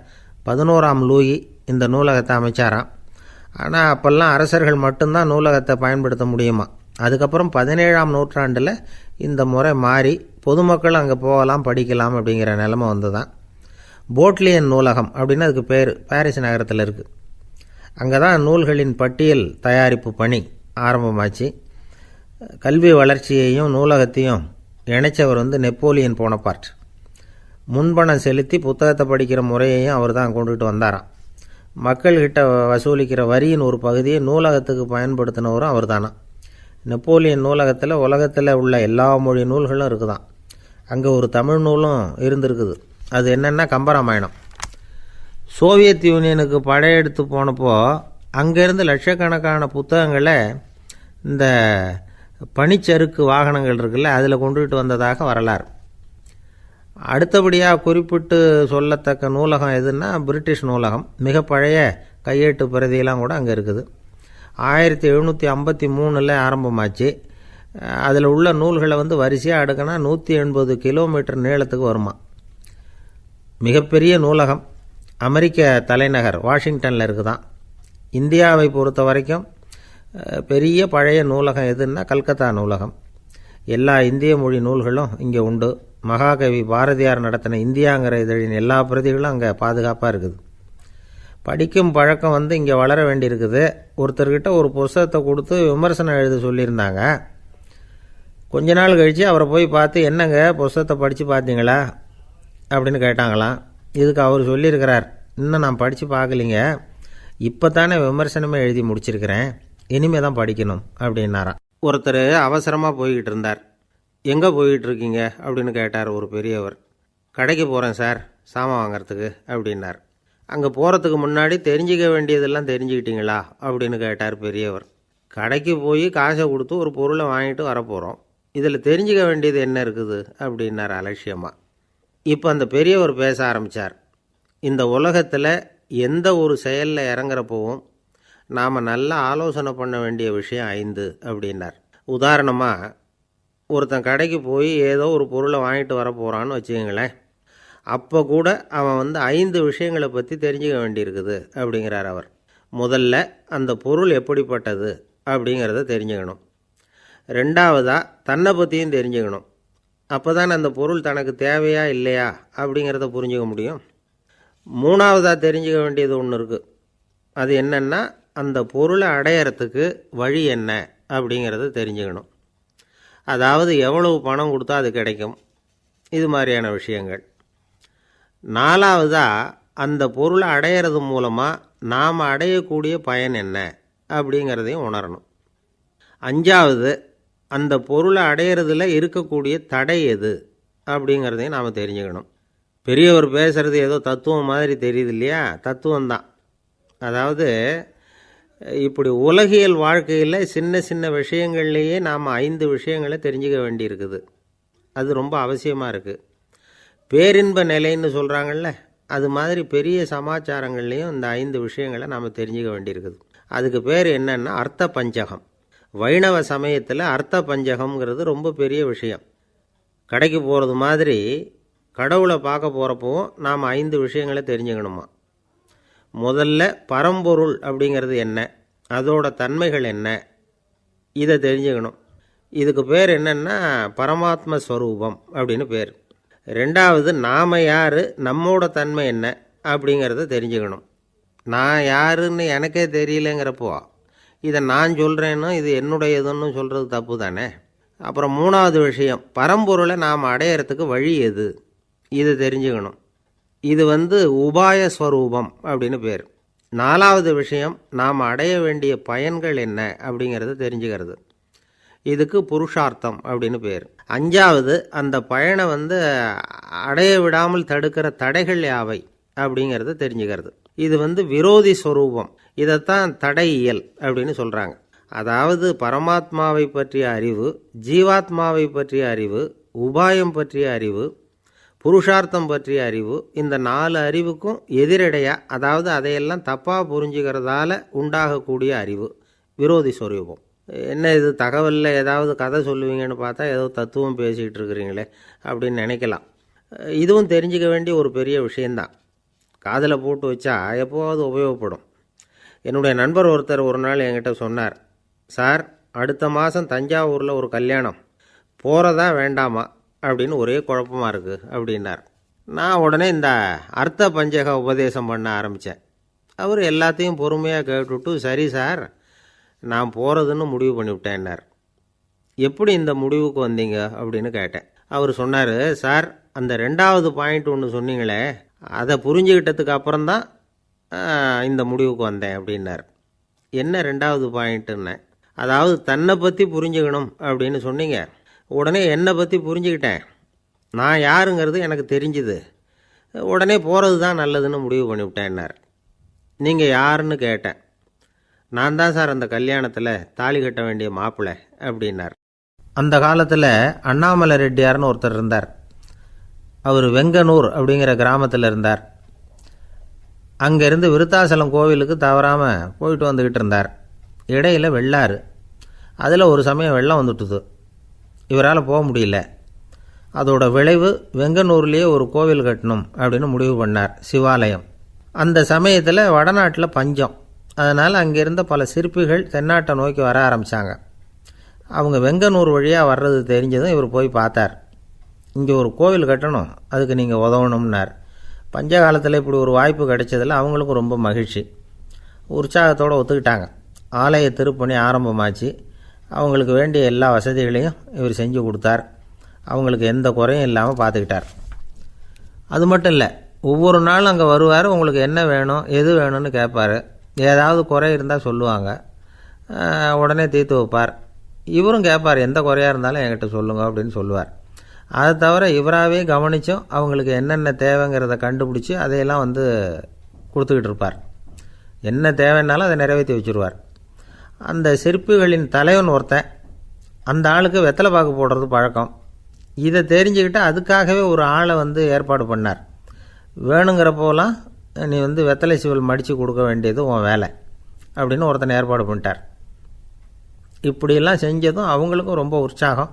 Speaker 1: 11ஆம் லூயி இந்த நூலகத்தை அமைச்சாராம். ஆனால் அப்போல்லாம் அரசர்கள் மட்டும்தான் நூலகத்தை பயன்படுத்த முடியுமா. அதுக்கப்புறம் 17ஆம் நூற்றாண்டில் இந்த முறை மாறி பொதுமக்கள் அங்கே போகலாம், படிக்கலாம் அப்படிங்கிற நிலைமை தான். போட்லியன் நூலகம் அப்படின்னு அதுக்கு பேர், பாரிஸ் நகரத்தில் இருக்குது. அங்கே தான் நூல்களின் பட்டியல் தயாரிப்பு பணி ஆரம்பமாச்சு. கல்வி வளர்ச்சியையும் நூலகத்தையும் இணைச்சவர் நெப்போலியன் போனபார்ட். முன்பணம் செலுத்தி புத்தகத்தை படிக்கிற முறையையும் அவர் தான் கொண்டுகிட்டு வந்தாராம். மக்கள்கிட்ட வசூலிக்கிற வரியின் ஒரு பகுதியை நூலகத்துக்கு பயன்படுத்தினவரும் அவர் தானா. நெப்போலியன் நூலகத்தில் உலகத்தில் உள்ள எல்லா மொழி நூல்களும் இருக்குதான். அங்கே ஒரு தமிழ் நூலும் இருந்திருக்குது. அது என்னென்னா கம்பராமாயணம். சோவியத் யூனியனுக்கு படையெடுத்து போனப்போ அங்கேருந்து லட்சக்கணக்கான புத்தகங்களை இந்த பனிச்சறுக்கு வாகனங்கள் இருக்குல்ல, அதில் கொண்டுகிட்டு வந்ததாக வரலாறு. அடுத்தபடியாக குறிப்பிட்டு சொல்லத்தக்க நூலகம் எதுன்னா பிரிட்டிஷ் நூலகம். மிக பழைய கையெழுத்து பிரதியெல்லாம் கூட அங்கே இருக்குது. 1753 ஆரம்பமாச்சு. அதில் உள்ள நூல்களை வரிசையாக அடுக்கினா 180 கிலோமீட்டர் நீளத்துக்கு வருமா. மிகப்பெரிய நூலகம் அமெரிக்க தலைநகர் வாஷிங்டனில் இருக்குதான். இந்தியாவை பொறுத்த வரைக்கும் பெரிய பழைய நூலகம் எதுன்னா கல்கத்தா நூலகம். எல்லா இந்திய மொழி நூல்களும் இங்கே உண்டு. மகாகவி பாரதியார் நடத்தின இந்தியாங்கிற இதழின் எல்லா பிரதிகளும் அங்கே பாதுகாப்பாக இருக்குது. படிக்கும் பழக்கம் இங்கே வளர வேண்டியிருக்குது. ஒருத்தர்கிட்ட ஒரு புஸ்தகத்தை கொடுத்து விமர்சனம் எழுத சொல்லியிருந்தாங்க. கொஞ்ச நாள் கழித்து அவரை போய் பார்த்து, என்னங்க புஸ்தகத்தை படித்து பார்த்தீங்களா அப்படின்னு கேட்டாங்களாம். இதுக்கு அவர் சொல்லியிருக்கிறார், இன்னும் நான் படித்து பார்க்கலிங்க, இப்போ தானே விமர்சனமே எழுதி முடிச்சிருக்கிறேன், இனிமே தான் படிக்கணும் அப்படின்னாராம். ஒருத்தர் அவசரமாக போய்கிட்டு இருந்தார். எங்கே போய்கிட்டு இருக்கீங்க அப்படின்னு கேட்டார் ஒரு பெரியவர். கடைக்கு போகிறேன் சார், சாமான் வாங்கிறதுக்கு அப்படின்னார். அங்கே போகிறதுக்கு முன்னாடி தெரிஞ்சிக்க வேண்டியதெல்லாம் தெரிஞ்சுக்கிட்டீங்களா அப்படின்னு கேட்டார் பெரியவர். கடைக்கு போய் காசை கொடுத்து ஒரு பொருளை வாங்கிட்டு வரப்போகிறோம், இதில் தெரிஞ்சிக்க வேண்டியது என்ன இருக்குது அப்படின்னார் அலட்சியமாக. இப்போ அந்த பெரியவர் பேச ஆரம்பித்தார். இந்த உலகத்தில் எந்த ஒரு செயலில் இறங்குறப்பவும் நாம் நல்லா ஆலோசனை பண்ண வேண்டிய விஷயம் 5 அப்படின்னார். உதாரணமாக, ஒருத்தன் கடைக்கு போய் ஏதோ ஒரு பொருளை வாங்கிட்டு வர போகிறான்னு வச்சுக்கங்களேன். அப்போ கூட அவன் 5 விஷயங்களை பற்றி தெரிஞ்சுக்க வேண்டியிருக்குது அப்படிங்கிறார் அவர். முதல்ல அந்த பொருள் எப்படிப்பட்டது அப்படிங்கிறத தெரிஞ்சுக்கணும். ரெண்டாவதாக தன்னை பற்றியும் தெரிஞ்சுக்கணும். அப்போ தான் அந்த பொருள் தனக்கு தேவையா இல்லையா அப்படிங்கிறத புரிஞ்சுக்க முடியும். மூணாவதாக தெரிஞ்சுக்க வேண்டியது ஒன்று இருக்குது. அது என்னென்னா, அந்த பொருளை அடையிறதுக்கு வழி என்ன அப்படிங்கிறத தெரிஞ்சுக்கணும். அதாவது எவ்வளவு பணம் கொடுத்தா அது கிடைக்கும், இது மாதிரியான விஷயங்கள். நாலாவதாக அந்த பொருளை அடையிறது மூலமாக நாம் அடையக்கூடிய பயன் என்ன அப்படிங்கிறதையும் உணரணும். அஞ்சாவது, அந்த பொருளை அடையிறதுல இருக்கக்கூடிய தடை எது அப்படிங்கிறதையும் நாம் தெரிஞ்சுக்கணும். பெரியவர் பேசுகிறது ஏதோ தத்துவம் மாதிரி தெரியுது இல்லையா? தத்துவம்தான். அதாவது இப்படி உலகியல் வாழ்க்கையில் சின்ன சின்ன விஷயங்கள்லேயே நாம் 5 விஷயங்களை தெரிஞ்சுக்க வேண்டியிருக்குது. அது ரொம்ப அவசியமாக இருக்குது. பேரின்ப நிலைன்னு சொல்கிறாங்கள்ல, அது மாதிரி பெரிய சமாச்சாரங்கள்லேயும் இந்த 5 விஷயங்களை நாம் தெரிஞ்சுக்க வேண்டியிருக்குது. அதுக்கு பேர் என்னன்னா அர்த்த பஞ்சகம். வைணவ சமயத்தில் அர்த்த பஞ்சகம்ங்கிறது ரொம்ப பெரிய விஷயம். கடைக்கு போகிறது மாதிரி கடவுளை பார்க்க போகிறப்பவும் நாம் 5 விஷயங்களை தெரிஞ்சுக்கணுமா. முதல்ல பரம்பொருள் அப்படிங்கிறது என்ன, அதோட தன்மைகள் என்ன, இதை தெரிஞ்சுக்கணும். இதுக்கு பேர் என்னென்னா பரமாத்ம ஸ்வரூபம் அப்படின்னு பேர். ரெண்டாவது, நாம் யார், நம்மோட தன்மை என்ன அப்படிங்கிறத தெரிஞ்சுக்கணும். நான் யாருன்னு எனக்கே தெரியலங்கிறப்போ இதை நான் சொல்கிறேன்னு இது என்னுடையதுன்னு சொல்கிறது தப்பு தானே. அப்புறம் மூணாவது விஷயம், பரம்பொருளை நாம் அடையிறதுக்கு வழி எது, இதை தெரிஞ்சுக்கணும். இது உபாய ஸ்வரூபம் அப்படின்னு பேர். நாலாவது விஷயம், நாம் அடைய வேண்டிய பயன்கள் என்ன அப்படிங்கிறத தெரிஞ்சுக்கிறது. இதுக்கு புருஷார்த்தம் அப்படின்னு பேர். அஞ்சாவது, அந்த பயனை அடைய விடாமல் தடுக்கிற தடைகள் யாவை அப்படிங்கிறத தெரிஞ்சுக்கிறது. இது விரோதி ஸ்வரூபம். இதைத்தான் தடையியல் அப்படின்னு சொல்கிறாங்க. அதாவது பரமாத்மாவை பற்றிய அறிவு, ஜீவாத்மாவை பற்றிய அறிவு, உபாயம் பற்றிய அறிவு, புருஷார்த்தம் பற்றிய அறிவு, இந்த 4 அறிவுக்கும் எதிரடையாக, அதாவது அதையெல்லாம் தப்பாக புரிஞ்சுக்கிறதால உண்டாகக்கூடிய அறிவு விரோதி ஸ்வரூபம். என்ன இது தகவலில் ஏதாவது கதை சொல்லுவீங்கன்னு பார்த்தா ஏதோ தத்துவம் பேசிகிட்டு இருக்கிறீங்களே அப்படின்னு நினைக்கலாம். இதுவும் தெரிஞ்சுக்க வேண்டிய ஒரு பெரிய விஷயந்தான். காதில் போட்டு வச்சா எப்போவாவது உபயோகப்படும். என்னுடைய நண்பர் ஒருத்தர் ஒரு நாள் என்கிட்ட சொன்னார், சார், அடுத்த மாதம் தஞ்சாவூரில் ஒரு கல்யாணம், போகிறதா வேண்டாமா அப்படின்னு ஒரே குழப்பமாக இருக்குது அப்படின்னார். நான் உடனே இந்த அர்த்த பஞ்சக உபதேசம் பண்ண ஆரம்பித்தேன். அவர் எல்லாத்தையும் பொறுமையாக கேட்டுவிட்டு, சரி சார், நான் போகிறதுன்னு முடிவு பண்ணிவிட்டேன்னார். எப்படி இந்த முடிவுக்கு வந்தீங்க அப்படின்னு கேட்டேன். அவர் சொன்னார், சார், அந்த 2வது பாயிண்ட் ஒன்று சொன்னீங்களே, அதை புரிஞ்சுக்கிட்டதுக்கு அப்புறம்தான் இந்த முடிவுக்கு வந்தேன் அப்படின்னார். என்ன 2வது பாயிண்ட்டுன்னு? அதாவது தன்னை பற்றி புரிஞ்சுக்கணும் அப்படின்னு சொன்னீங்க. உடனே என்னை பற்றி புரிஞ்சுக்கிட்டேன், நான் யாருங்கிறது எனக்கு தெரிஞ்சுது, உடனே போகிறது தான் நல்லதுன்னு முடிவு பண்ணிவிட்டேன்னார். நீங்கள் யாருன்னு கேட்டேன். நான் தான் சார் அந்த கல்யாணத்தில் தாலி கட்ட வேண்டிய மாப்பிள்ளை அப்படின்னார். அந்த காலத்தில் அண்ணாமலை ரெட்டியார்னு ஒருத்தர் இருந்தார். அவர் வெங்கனூர் அப்படிங்கிற கிராமத்தில் இருந்தார். அங்கேருந்து விருத்தாசலம் கோவிலுக்கு தவறாமல் போயிட்டு வந்துக்கிட்டு இருந்தார். இடையில் வெள்ளாறு, அதில் ஒரு சமயம் வெள்ளம் வந்துட்டுது. இவரால் போக முடியல. அதோட விளைவு வெங்கனூர்லேயே ஒரு கோவில் கட்டணும் அப்படின்னு முடிவு பண்ணார், சிவாலயம். அந்த சமயத்தில் வடநாட்டில் பஞ்சம். அதனால் அங்கே இருந்த பல சிற்பிகள் தென்னாட்டை நோக்கி வர ஆரம்பித்தாங்க. அவங்க வெங்கனூர் வழியாக வர்றது தெரிஞ்சதும் இவர் போய் பார்த்தார். இங்கே ஒரு கோவில் கட்டணும், அதுக்கு நீங்கள் உதவணும்னார். பஞ்ச காலத்தில் இப்படி ஒரு வாய்ப்பு கிடைச்சதில் அவங்களுக்கும் ரொம்ப மகிழ்ச்சி. உற்சாகத்தோடு ஒத்துக்கிட்டாங்க. ஆலய திருப்பணி ஆரம்பமாச்சு. அவங்களுக்கு வேண்டிய எல்லா வசதிகளையும் இவர் செஞ்சு கொடுத்தார். அவங்களுக்கு எந்த குறையும் இல்லாமல் பார்த்துக்கிட்டார். அது மட்டும் இல்லை, ஒவ்வொரு நாளும் அங்கே வருவார். உங்களுக்கு என்ன வேணும், எது வேணும்னு கேட்பார். ஏதாவது குறை இருந்தால் சொல்லுவாங்க, உடனே தீர்த்து வைப்பார். இவரும் கேட்பார், எந்த குறையாக இருந்தாலும் என்கிட்ட சொல்லுங்க அப்படின்னு சொல்லுவார். அதை தவிர இவராகவே கவனித்தும் அவங்களுக்கு என்னென்ன தேவைங்கிறத கண்டுபிடிச்சி அதையெல்லாம் கொடுத்துக்கிட்டு இருப்பார். என்ன தேவைன்னாலும் அதை நிறைவேற்றி வச்சுருவார். அந்த சிற்பிகளின் தலைவன் ஒருத்தன், அந்த ஆளுக்கு வெத்தலை பாக்கு போடுறது பழக்கம். இதை தெரிஞ்சுக்கிட்டு அதுக்காகவே ஒரு ஆளை ஏற்பாடு பண்ணார். வேணுங்கிறப்போலாம் நீ வெத்தலை சிவல் மடித்து கொடுக்க வேண்டியது உன் வேலை அப்படின்னு ஒருத்தனை ஏற்பாடு பண்ணிட்டார். இப்படியெல்லாம் செஞ்சதும் அவங்களுக்கும் ரொம்ப உற்சாகம்.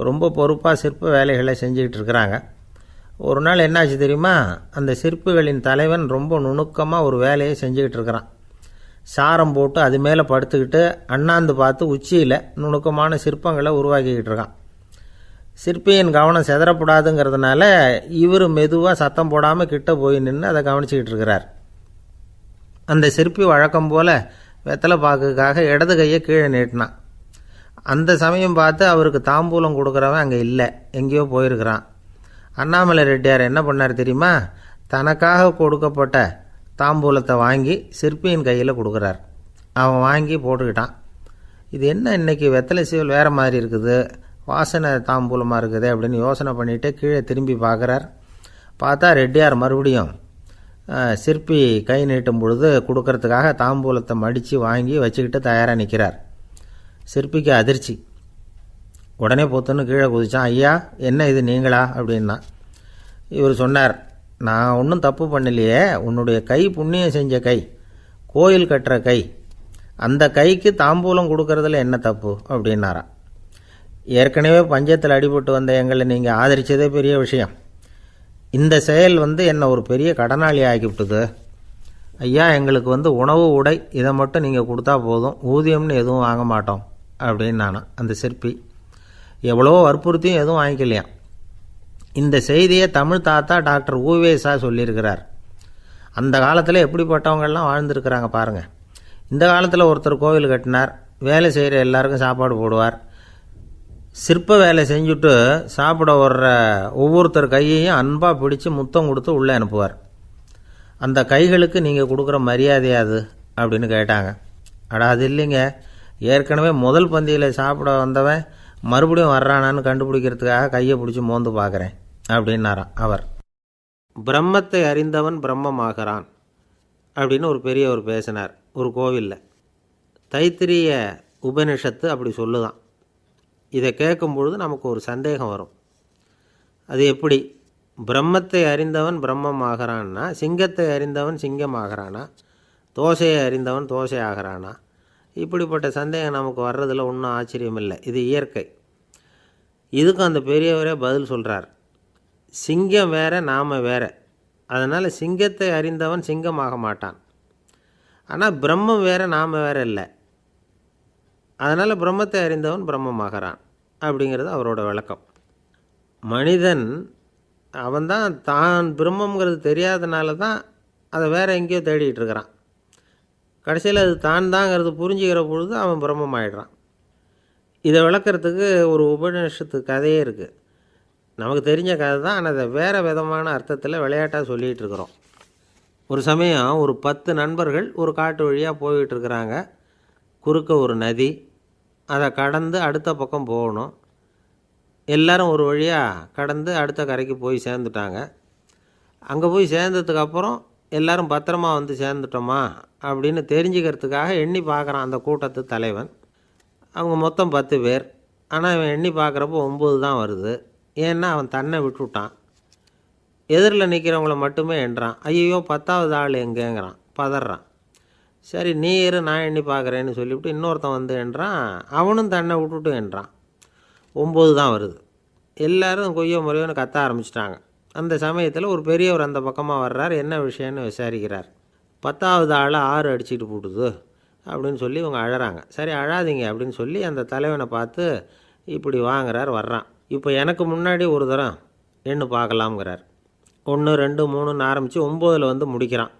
Speaker 1: ரொம்ப பொறுப்பாக சிற்ப வேலைகளை செஞ்சுக்கிட்டு இருக்கிறாங்க. ஒரு நாள் என்னாச்சு தெரியுமா? அந்த சிற்பிகளின் தலைவன் ரொம்ப நுணுக்கமாக ஒரு வேலையை செஞ்சுக்கிட்டு இருக்கிறான். சாரம் போட்டு அது மேலே படுத்துக்கிட்டு அண்ணாந்து பார்த்து உச்சியில் நுணுக்கமான சிற்பங்களை உருவாக்கிக்கிட்டு இருக்கான். சிற்பியின் கவனம் செதறப்படாதுங்கிறதுனால இவர் மெதுவாக சத்தம் போடாமல் கிட்ட போய் நின்று அதை கவனிச்சிக்கிட்டு இருக்கிறார். அந்த சிற்பி வழக்கம் போல் வெத்தலை பாக்குக்காக இடது கையை கீழே நீட்டினான். அந்த சமயம் பார்த்து அவருக்கு தாம்பூலம் கொடுக்குறவன் அங்கே இல்லை, எங்கேயோ போயிருக்கிறான். அண்ணாமலை ரெட்டியார் என்ன பண்ணார் தெரியுமா? தனக்காக கொடுக்கப்பட்ட தாம்பூலத்தை வாங்கி சிற்பியின் கையில் கொடுக்குறார். அவன் வாங்கி போட்டுக்கிட்டான். இது என்ன இன்னைக்கு வெத்தலை சீவல் வேறு மாதிரி இருக்குது, வாசனை தாம்பூலமாக இருக்குது அப்படின்னு யோசனை பண்ணிவிட்டு கீழே திரும்பி பார்க்குறார். பார்த்தா ரெட்டியார் மறுபடியும் சிற்பி கை நீட்டும் பொழுது கொடுக்கறதுக்காக தாம்பூலத்தை மடித்து வாங்கி வச்சுக்கிட்டு தயாராக நிற்கிறார். சிற்பிக்கு அதிர்ச்சி. உடனே பொத்துன்னு கீழே குதிச்சான். ஐயா, என்ன இது நீங்களா அப்படின்னா. இவர் சொன்னார், நான் ஒன்றும் தப்பு பண்ணலையே, உன்னுடைய கை புண்ணியம் செஞ்ச கை, கோயில் கட்டுற கை, அந்த கைக்கு தாம்பூலம் கொடுக்கறதுல என்ன தப்பு அப்படின்னாராம். ஏற்கனவே பஞ்சத்தில் அடிபட்டு வந்த எங்களை நீங்கள் ஆதரித்ததே பெரிய விஷயம். இந்த செயல் என்னை ஒரு பெரிய கடனாளி ஆகிவிட்டுது. ஐயா, எங்களுக்கு உணவு உடை இதை மட்டும் நீங்கள் கொடுத்தா போதும், ஊதியம்னு எதுவும் வாங்க மாட்டோம் அப்படின்னு நானும். அந்த சிற்பி எவ்வளோ வற்புறுத்தியும் எதுவும் வாங்கிக்கலையாம். இந்த செய்தியை தமிழ் தாத்தா டாக்டர் ஊவேசா சொல்லியிருக்கிறார். அந்த காலத்தில் எப்படிப்பட்டவங்கள்லாம் வாழ்ந்துருக்கிறாங்க பாருங்கள். இந்த காலத்தில் ஒருத்தர் கோவில் கட்டினார், வேலை செய்கிற எல்லாருக்கும் சாப்பாடு போடுவார். சிற்ப வேலை செஞ்சுட்டு சாப்பிட வர்ற ஒவ்வொருத்தர் கையையும் அன்பாக பிடிச்சி முத்தம் கொடுத்து உள்ளே அனுப்புவார். அந்த கைகளுக்கு நீங்கள் கொடுக்குற மரியாதையாது அப்படின்னு கேட்டாங்க. அது இல்லைங்க, ஏற்கனவே முதல் பந்தியில் சாப்பிட வந்தவன் மறுபடியும் வர்றானான்னு கண்டுபிடிக்கிறதுக்காக கையை பிடிச்சி மோந்து பார்க்குறேன் அப்படின்னாராம் அவர். பிரம்மத்தை அறிந்தவன் பிரம்மமாகிறான் அப்படின்னு ஒரு பெரியவர் பேசினார் ஒரு கோவிலில். தைத்திரிய உபனிஷத்து அப்படி சொல்லுதான். இதை கேட்கும் பொழுது நமக்கு ஒரு சந்தேகம் வரும். அது எப்படி? பிரம்மத்தை அறிந்தவன் பிரம்மம் ஆகிறான்னா, சிங்கத்தை அறிந்தவன் சிங்கம் ஆகிறானா, தோசையை அறிந்தவன் தோசை ஆகிறானா? இப்படிப்பட்ட சந்தேகம் நமக்கு வர்றதில் ஒன்றும் ஆச்சரியம் இல்லை. இது இயற்கை. இதுக்கும் அந்த பெரியவரே பதில் சொல்கிறார். சிங்கம் வேற, நாம் வேற. அதனால் சிங்கத்தை அறிந்தவன் சிங்கமாக மாட்டான். ஆனால் பிரம்மம் வேற, நாம் வேற இல்லை. அதனால் பிரம்மத்தை அறிந்தவன் பிரம்மமாகறான் அப்படிங்கிறது அவரோட விளக்கம். மனிதன் அவன்தான் தான் பிரம்மங்கிறது தெரியாதனால தான் அதை வேற எங்கேயோ தேடிகிட்டு இருக்கிறான். கடைசியில் அது தான் தாங்கிறது புரிஞ்சுக்கிற பொழுது அவன் பிரம்மம் ஆகிடுறான். இதை விளக்கிறதுக்கு ஒரு உபநிஷத்து கதையே இருக்குது. நமக்கு தெரிஞ்ச கதை தான், ஆனால் அதை வேறு விதமான அர்த்தத்தில் விளையாட்டாக சொல்லிகிட்டு இருக்கிறோம். ஒரு சமயம் ஒரு 10 நண்பர்கள் ஒரு காட்டு வழியாக போய்கிட்டு இருக்கிறாங்க. குறுக்க ஒரு நதி, அதை கடந்து அடுத்த பக்கம் போகணும். எல்லோரும் ஒரு வழியாக கடந்து அடுத்த கரைக்கு போய் சேர்ந்துட்டாங்க. அங்கே போய் சேர்ந்ததுக்கப்புறம் எல்லோரும் பத்திரமா சேர்ந்துட்டோமா அப்படின்னு தெரிஞ்சுக்கிறதுக்காக எண்ணி பார்க்குறான் அந்த கூட்டத்து தலைவன். அவங்க மொத்தம் 10 பேர். ஆனால் இவன் எண்ணி பார்க்குறப்போ 9 தான் வருது. ஏன்னா அவன் தன்னை விட்டுவிட்டான். எதிரில் நிற்கிறவங்கள மட்டுமே எண்ணுறான். ஐயோ 10வது ஆள் எங்கேங்கிறான், பதறான். சரி நீ இரு, நான் எண்ணி பார்க்குறேன்னு சொல்லிவிட்டு இன்னொருத்தன் எண்ணுறான். அவனும் தன்னை விட்டுட்டு எண்ணுறான். 9 தான் வருது. எல்லோரும் கொய்யோ முறையோன்னு கத்த ஆரம்பிச்சிட்டாங்க. அந்த சமயத்தில் ஒரு பெரியவர் அந்த பக்கமாக வர்றார். என்ன விஷயம்னு விசாரிக்கிறார். 10வது ஆள் 6 அடிச்சுட்டு போட்டுது அப்படின்னு சொல்லி இவங்க அழறாங்க. சரி அழாதீங்க அப்படின்னு சொல்லி அந்த தலைவனை பார்த்து இப்படி வாங்குறார். வர்றான். இப்போ எனக்கு முன்னாடி ஒரு தரம் எண்ணு பார்க்கலாம்ங்கிறார். 1 2 3ன்னு ஆரம்பித்து 9ல் முடிக்கிறான்.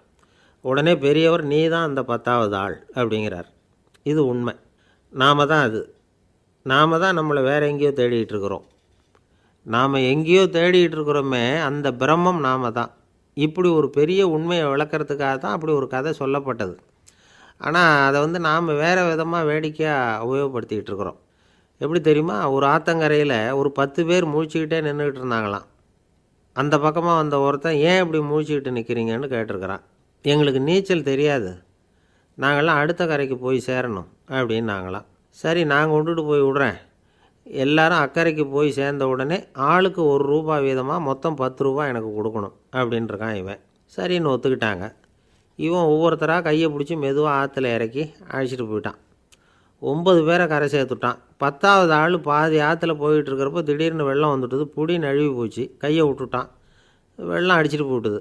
Speaker 1: உடனே பெரியவர் நீ தான் அந்த 10வது ஆள் அப்படிங்கிறார். இது உண்மை, நாம் தான் அது. நாம் தான் நம்மளை வேறு எங்கேயோ தேடிகிட்டு இருக்கிறோம். நாம் எங்கேயோ தேடிகிட்டு இருக்கிறோமே, அந்த பிரம்மம் நாம் தான். இப்படி ஒரு பெரிய உண்மையை விளக்கிறதுக்காக தான் அப்படி ஒரு கதை சொல்லப்பட்டது. ஆனால் அதை நாம் வேறு விதமாக வேடிக்கையாக உபயோகப்படுத்திக்கிட்டு இருக்கிறோம். எப்படி தெரியுமா? ஒரு ஆற்றங்கரையில் ஒரு 10 பேர் முழிச்சுக்கிட்டே நின்றுக்கிட்டு இருந்தாங்களாம். அந்த பக்கமாக வந்த ஒருத்தன், ஏன் இப்படி முழிச்சுக்கிட்டு நிற்கிறீங்கன்னு கேட்டிருக்கிறான். எங்களுக்கு நீச்சல் தெரியாது, நாங்கள்லாம் அடுத்த கரைக்கு போய் சேரணும் அப்படின்னு நாங்களாம். சரி, நான் கொண்டுட்டு போய் விடுறேன். எல்லாரும் அக்கறைக்கு போய் சேர்ந்த உடனே ஆளுக்கு ₹1 வீதமாக மொத்தம் ₹10 எனக்கு கொடுக்கணும் அப்படின்ட்டுருக்கான் இவன். சரின்னு ஒத்துக்கிட்டாங்க. இவன் ஒவ்வொருத்தராக கையை பிடிச்சி மெதுவாக ஆற்றுல இறக்கி அழைச்சிட்டு போயிட்டான். 9 பேரை கரை சேர்த்துட்டான். 10ஆவது ஆள் பாதி ஆற்றுல போயிட்டு இருக்கிறப்போ திடீர்னு வெள்ளம் வந்துட்டுது. புடி நழுவி போச்சு. கையை விட்டுட்டான். வெள்ளம் அடிச்சிட்டு போட்டுது.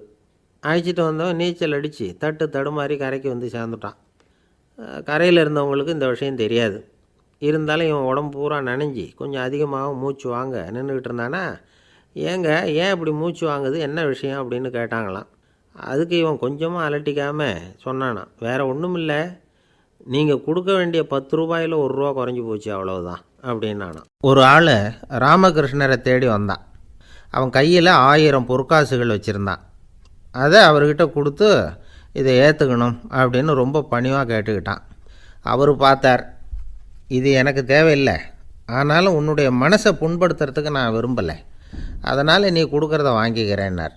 Speaker 1: அழைச்சிட்டு வந்தவன் நீச்சல் அடித்து தடுமாறி கரைக்கு வந்து சேர்ந்துட்டான். கரையில் இருந்தவங்களுக்கு இந்த விஷயம் தெரியாது. இருந்தாலும் இவன் உடம்பு பூரா நனைஞ்சி கொஞ்சம் அதிகமாக மூச்சு வாங்க நின்றுக்கிட்டு இருந்தானா, ஏன் இப்படி மூச்சு வாங்குது, என்ன விஷயம் அப்படின்னு கேட்டாங்களாம். அதுக்கு இவன் கொஞ்சமாக அலட்டிக்காமல் சொன்னானா, வேறு ஒன்றும் இல்லை, நீங்கள் கொடுக்க வேண்டிய ₹10 ₹1 குறைஞ்சி போச்சு, அவ்வளவுதான் அப்படின்னானா. ஒரு ஆள் ராமகிருஷ்ணரை தேடி வந்தான். அவன் கையில் 1000 பொற்காசுகள் வச்சுருந்தான். அதை அவர்கிட்ட கொடுத்து இதை ஏற்றுக்கணும் அப்படின்னு ரொம்ப பணிவாக கேட்டுக்கிட்டான். அவர் பார்த்தார், இது எனக்கு தேவையில்லை, ஆனாலும் உன்னுடைய மனசை புண்படுத்துறதுக்கு நான் விரும்பலை, அதனால் நீ கொடுக்குறத வாங்கிக்கிறேன்னார்.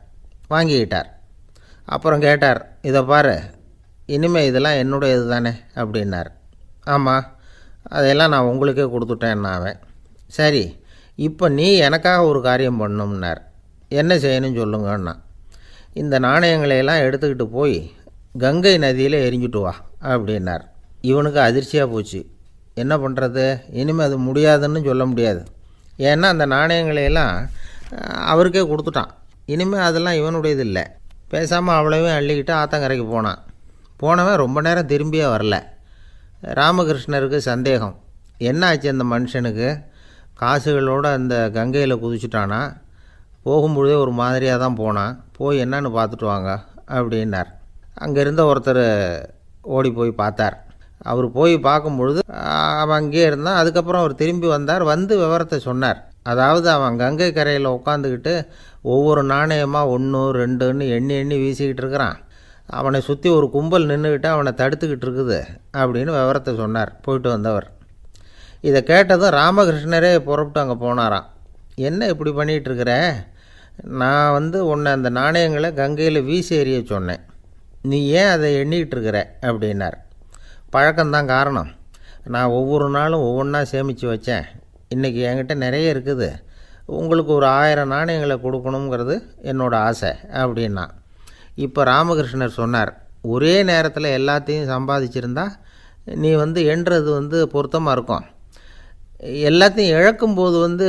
Speaker 1: வாங்கிக்கிட்டார். அப்புறம் கேட்டார், இதை பாரு, இனிமேல் இதெல்லாம் என்னுடையது தானே அப்படின்னார். ஆமாம், அதையெல்லாம் நான் உங்களுக்கே கொடுத்துட்டேன்னா அவன். சரி, இப்போ நீ எனக்காக ஒரு காரியம் பண்ணணும்னார். என்ன செய்யணும்னு சொல்லுங்கன்னா, இந்த நாணயங்களையெல்லாம் எடுத்துக்கிட்டு போய் கங்கை நதியில் எரிஞ்சுட்டு வா அப்படின்னார். இவனுக்கு அதிர்ச்சியாக போச்சு. என்ன பண்ணுறது, இனிமேல் அது முடியாதுன்னு சொல்ல முடியாது. ஏன்னா அந்த நாணயங்களையெல்லாம் அவருக்கே கொடுத்துட்டான். இனிமேல் அதெல்லாம் இவனுடையது இல்லை. பேசாமல் அவ்வளவையும் அள்ளிக்கிட்டு ஆத்தங்கரைக்கு போனான். போனவன் ரொம்ப நேரம் திரும்பியே வரல. ராமகிருஷ்ணருக்கு சந்தேகம், என்ன ஆச்சு அந்த மனுஷனுக்கு, காசுகளோடு அந்த கங்கையில் குதிச்சுட்டானா, போகும்பொழுதே ஒரு மாதிரியாக தான் போனான், போய் என்னன்னு பார்த்துட்டு வாங்க அப்படின்னார். அங்கே இருந்த ஒருத்தர் ஓடி போய் பார்த்தார். அவர் போய் பார்க்கும்பொழுது அவன் அங்கேயே இருந்தான். அதுக்கப்புறம் அவர் திரும்பி வந்தார். வந்து விவரத்தை சொன்னார். அதாவது அவன் கங்கை கரையில் உட்காந்துக்கிட்டு ஒவ்வொரு நாணயமாக 1 2ன்னு எண்ணி வீசிக்கிட்டு இருக்கிறான். அவனை சுற்றி ஒரு கும்பல் நின்றுக்கிட்டு அவனை தடுத்துக்கிட்டு இருக்குது அப்படின்னு விவரத்தை சொன்னார் போயிட்டு வந்தவர். இதை கேட்டதும் ராமகிருஷ்ணரே புறப்பட்டு அங்கே போனாராம். என்ன இப்படி பண்ணிகிட்ருக்கிற, நான் உன்னை அந்த நாணயங்களை கங்கையில் வீசி எறிய சொன்னேன், நீ ஏன் அதை எண்ணிக்கிட்டு இருக்கிற அப்படின்னார். பழக்கம்தான் காரணம், நான் ஒவ்வொரு நாளும் ஒவ்வொன்றா சேமித்து வச்சேன். இன்றைக்கி என்கிட்ட நிறைய இருக்குது, உங்களுக்கு ஒரு 1000 நாணயங்களை கொடுக்கணுங்கிறது என்னோடய ஆசை அப்படின்னா. இப்போ ராமகிருஷ்ணர் சொன்னார், ஒரே நேரத்தில் எல்லாத்தையும் சம்பாதிச்சிருந்தா நீ எண்ணுறது பொருத்தமாக இருக்கும். எல்லாத்தையும் இழக்கும்போது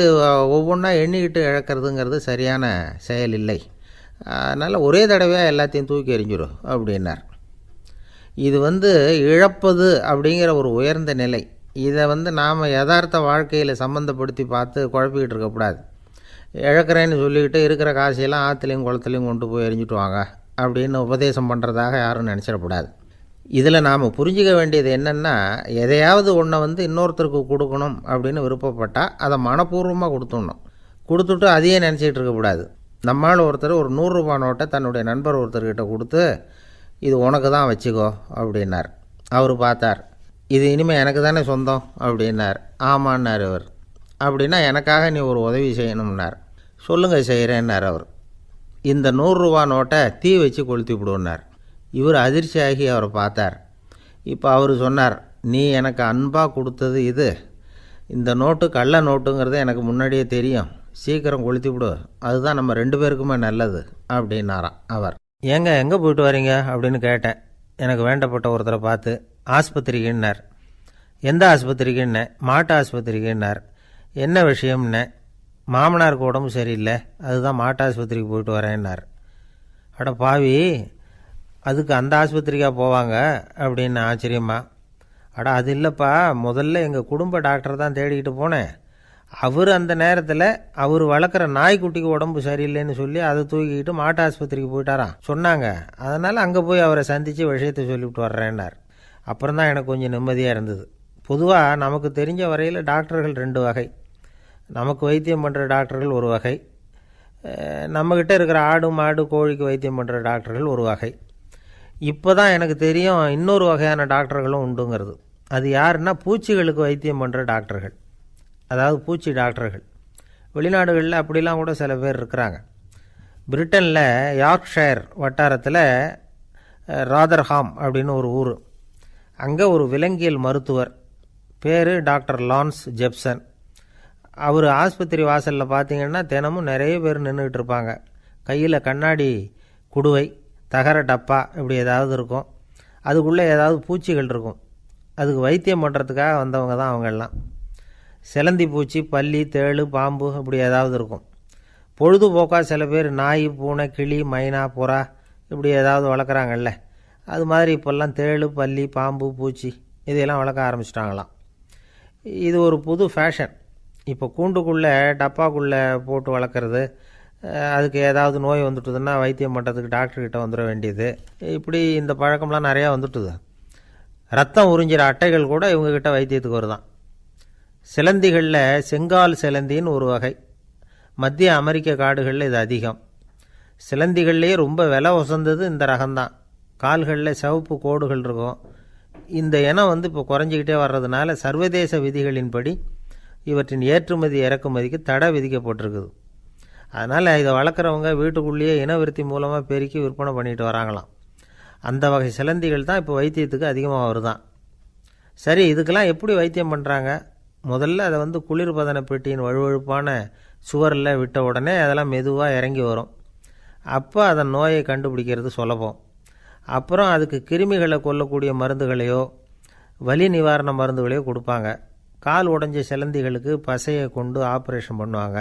Speaker 1: ஒவ்வொன்றா எண்ணிக்கிட்டு இழக்கிறதுங்கிறது சரியான செயல் இல்லை. அதனால் ஒரே தடவையாக எல்லாத்தையும் தூக்கி எறிஞ்சிடும் அப்படின்னார். இது இழப்பது அப்படிங்கிற ஒரு உயர்ந்த நிலை. இதை நாம் யதார்த்த வாழ்க்கையில் சம்மந்தப்படுத்தி பார்த்து குழப்பிக்கிட்டு இருக்கக்கூடாது. இழக்கிறேன்னு சொல்லிக்கிட்டு இருக்கிற காசையெல்லாம் ஆற்றுலையும் குளத்துலையும் கொண்டு போய் எரிஞ்சிட்டு வாங்க அப்படின்னு உபதேசம் பண்ணுறதாக யாரும் நினச்சிடக்கூடாது. இதில் நாம் புரிஞ்சிக்க வேண்டியது என்னென்னா, எதையாவது ஒன்றை இன்னொருத்தருக்கு கொடுக்கணும் அப்படின்னு விருப்பப்பட்டால் அதை மனப்பூர்வமாக கொடுத்துடணும். கொடுத்துட்டு அதையே நினச்சிக்கிட்டு இருக்கக்கூடாது. நம்மால் ஒருத்தர் ஒரு ₹100 நோட்டை தன்னுடைய நண்பர் ஒருத்தர்கிட்ட கொடுத்து, இது உனக்கு தான் வச்சுக்கோ அப்படின்னார். அவர் பார்த்தார், இது இனிமேல் எனக்கு தானே சொந்தம் அப்படின்னார். ஆமான்னார் அவர். அப்படின்னா எனக்காக நீ ஒரு உதவி செய்யணும்னார். சொல்லுங்கள் செய்கிறேன்னார் அவர். இந்த ₹100 நோட்டை தீ வச்சு கொளுத்தி விடுன்னார். இவர் அதிர்ச்சியாகி அவரை பார்த்தார். இப்போ அவர் சொன்னார், நீ எனக்கு அன்பாக கொடுத்தது இது, இந்த நோட்டு கள்ள நோட்டுங்கிறது எனக்கு முன்னாடியே தெரியும், சீக்கிரம் கொளுத்தி விடு, அதுதான் நம்ம 2 பேருக்குமே நல்லது அப்படின்னாராம் அவர். ஏங்க எங்கே போயிட்டு வரீங்க அப்படின்னு கேட்டேன். எனக்கு வேண்டப்பட்ட ஒருத்தரை பார்த்து. ஆஸ்பத்திரிக்குன்னார். எந்த ஆஸ்பத்திரிக்குன்னே? மாட்டு ஆஸ்பத்திரிக்குன்னார். என்ன விஷயம்னே? மாமனாருக்கு உடம்பு சரியில்லை, அதுதான் மாட்டு ஆஸ்பத்திரிக்கு போயிட்டு வரேன்னார். அட பாவி, அதுக்கு அந்த ஆஸ்பத்திரிக்காக போவாங்க அப்படின்னு ஆச்சரியமா. அட அது இல்லைப்பா, முதல்ல எங்கள் குடும்ப டாக்டர் தான் தேடிக்கிட்டு போனேன். அவர் அந்த நேரத்தில் அவர் வளர்க்குற நாய்க்குட்டிக்கு உடம்பு சரியில்லைன்னு சொல்லி அதை தூக்கிக்கிட்டு மாட்டு ஆஸ்பத்திரிக்கு போயிட்டாராம் சொன்னாங்க. அதனால் அங்கே போய் அவரை சந்தித்து விஷயத்தை சொல்லிவிட்டு வர்றேன்னார். அப்புறம் தான் எனக்கு கொஞ்சம் நிம்மதியாக இருந்தது. பொதுவாக நமக்கு தெரிஞ்ச வரையில் டாக்டர்கள் 2 வகை. நமக்கு வைத்தியம் பண்ணுற டாக்டர்கள் ஒரு வகை, நம்மக்கிட்ட இருக்கிற ஆடு மாடு கோழிக்கு வைத்தியம் பண்ணுற டாக்டர்கள் ஒரு வகை. இப்போ தான் எனக்கு தெரியும் இன்னொரு வகையான டாக்டர்களும் உண்டுங்கிறது. அது யாருன்னா பூச்சிகளுக்கு வைத்தியம் பண்ணுற டாக்டர்கள், அதாவது பூச்சி டாக்டர்கள். வெளிநாடுகளில் அப்படிலாம் கூட சில பேர் இருக்கிறாங்க. பிரிட்டனில் யார்க்ஷயர் வட்டாரத்தில் ராதர்ஹாம் அப்படின்னு ஒரு ஊர். அங்கே ஒரு விலங்கியல் மருத்துவர் பேர் டாக்டர் லான்ஸ் ஜெப்சன். அவர் ஆஸ்பத்திரி வாசலில் பார்த்தீங்கன்னா தினமும் நிறைய பேர் நின்றுக்கிட்டு இருப்பாங்க. கையில் கண்ணாடி குடுவை, தகர டப்பா இப்படி ஏதாவது இருக்கும். அதுக்குள்ளே ஏதாவது பூச்சிகள் இருக்கும். அதுக்கு வைத்தியம் பண்ணுறதுக்காக வந்தவங்க தான் அவங்கெல்லாம். சிலந்தி பூச்சி, பல்லி, தேளு, பாம்பு இப்படி ஏதாவது இருக்கும். பொழுதுபோக்காக சில பேர் நாய், பூனை, கிளி, மைனா, புறா இப்படி ஏதாவது வளர்க்குறாங்கல்ல, அது மாதிரி இப்போல்லாம் தேளு, பல்லி, பாம்பு, பூச்சி இதையெல்லாம் வளர்க்க ஆரம்பிச்சிட்டாங்களாம். இது ஒரு புது ஃபேஷன். இப்போ கூண்டுக்குள்ளே டப்பாக்குள்ளே போட்டு வளர்க்குறது, அதுக்கு ஏதாவது நோய் வந்துட்டுதுன்னா வைத்தியம் பண்ணுறதுக்கு டாக்டர்கிட்ட வந்துட வேண்டியது, இப்படி இந்த பழக்கம்லாம் நிறையா வந்துட்டுது. ரத்தம் உறிஞ்சிற அட்டைகள் கூட இவங்ககிட்ட வைத்தியத்துக்கு வருதான். சிலந்திகளில் செங்கால் சிலந்தின்னு ஒரு வகை. மத்திய அமெரிக்க காடுகளில் இது அதிகம். சிலந்திகள்லேயே ரொம்ப விலை உசந்தது இந்த ரகம்தான். கால்களில் சிவப்பு கோடுகள் இருக்கும். இந்த இனம் இப்போ குறைஞ்சிக்கிட்டே வர்றதுனால சர்வதேச விதிகளின்படி இவற்றின் ஏற்றுமதி இறக்குமதிக்கு தடை விதிக்கப்பட்டிருக்குது. அதனால் இதை வளர்க்குறவங்க வீட்டுக்குள்ளேயே இனவிருத்தி மூலமாக பெருக்கி விற்பனை பண்ணிட்டு வராங்களாம். அந்த வகை சிலந்திகள் தான் இப்போ வைத்தியத்துக்கு அதிகமாக வருதான். சரி, இதுக்கெல்லாம் எப்படி வைத்தியம் பண்ணுறாங்க? முதல்ல அதை குளிர்பதன பெட்டியின் வழுவழுப்பான சுவரில் விட்ட உடனே அதெல்லாம் மெதுவாக இறங்கி வரும். அப்போ அதன் நோயை கண்டுபிடிக்கிறது சுலபம். அப்புறம் அதுக்கு கிருமிகளை கொல்லக்கூடிய மருந்துகளையோ வலி நிவாரண மருந்துகளையோ கொடுப்பாங்க. கால் உடைஞ்ச சிலந்திகளுக்கு பசையை கொண்டு ஆப்ரேஷன் பண்ணுவாங்க.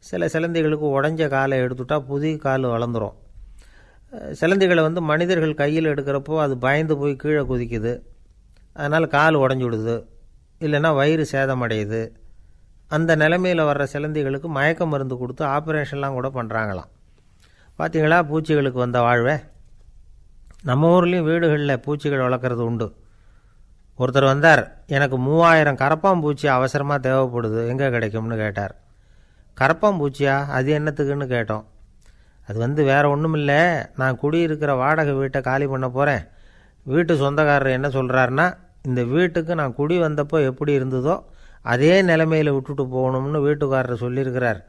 Speaker 1: சில சிலந்திகளுக்கு உடைஞ்ச காலை எடுத்துட்டா புதிய கால் வளர்ந்துடும். சிலந்திகளை மனிதர்கள் கையில் எடுக்கிறப்போ அது பயந்து போய் கீழே குதிக்குது. அதனால் கால் உடஞ்சி விடுது, இல்லைன்னா வயிறு சேதமடையுது. அந்த நிலைமையில் வர்ற சிலந்திகளுக்கு மயக்க மருந்து கொடுத்து ஆப்ரேஷன்லாம் கூட பண்ணுறாங்களாம். பார்த்தீங்களா பூச்சிகளுக்கு வந்த வாழ்வே. நம்ம ஊர்லேயும் வீடுகளில் பூச்சிகள் வளர்க்குறது உண்டு. ஒருத்தர் வந்தார், எனக்கு 3000 கரப்பாம்பூச்சி அவசரமாக தேவைப்படுது, எங்கே கிடைக்கும்னு கேட்டார். கரப்பாம்பூச்சியா, அது என்னத்துக்குன்னு கேட்டோம். அது வேறு ஒன்றும் இல்லை, நான் குடியிருக்கிற வாடகை வீட்டை காலி பண்ண போகிறேன். வீட்டு சொந்தக்காரர் என்ன சொல்கிறாருன்னா, இந்த வீட்டுக்கு நான் குடி வந்தப்போ எப்படி இருந்ததோ அதே நிலைமையில் விட்டுட்டு போகணும்னு வீட்டுக்காரர் சொல்லியிருக்கிறார்,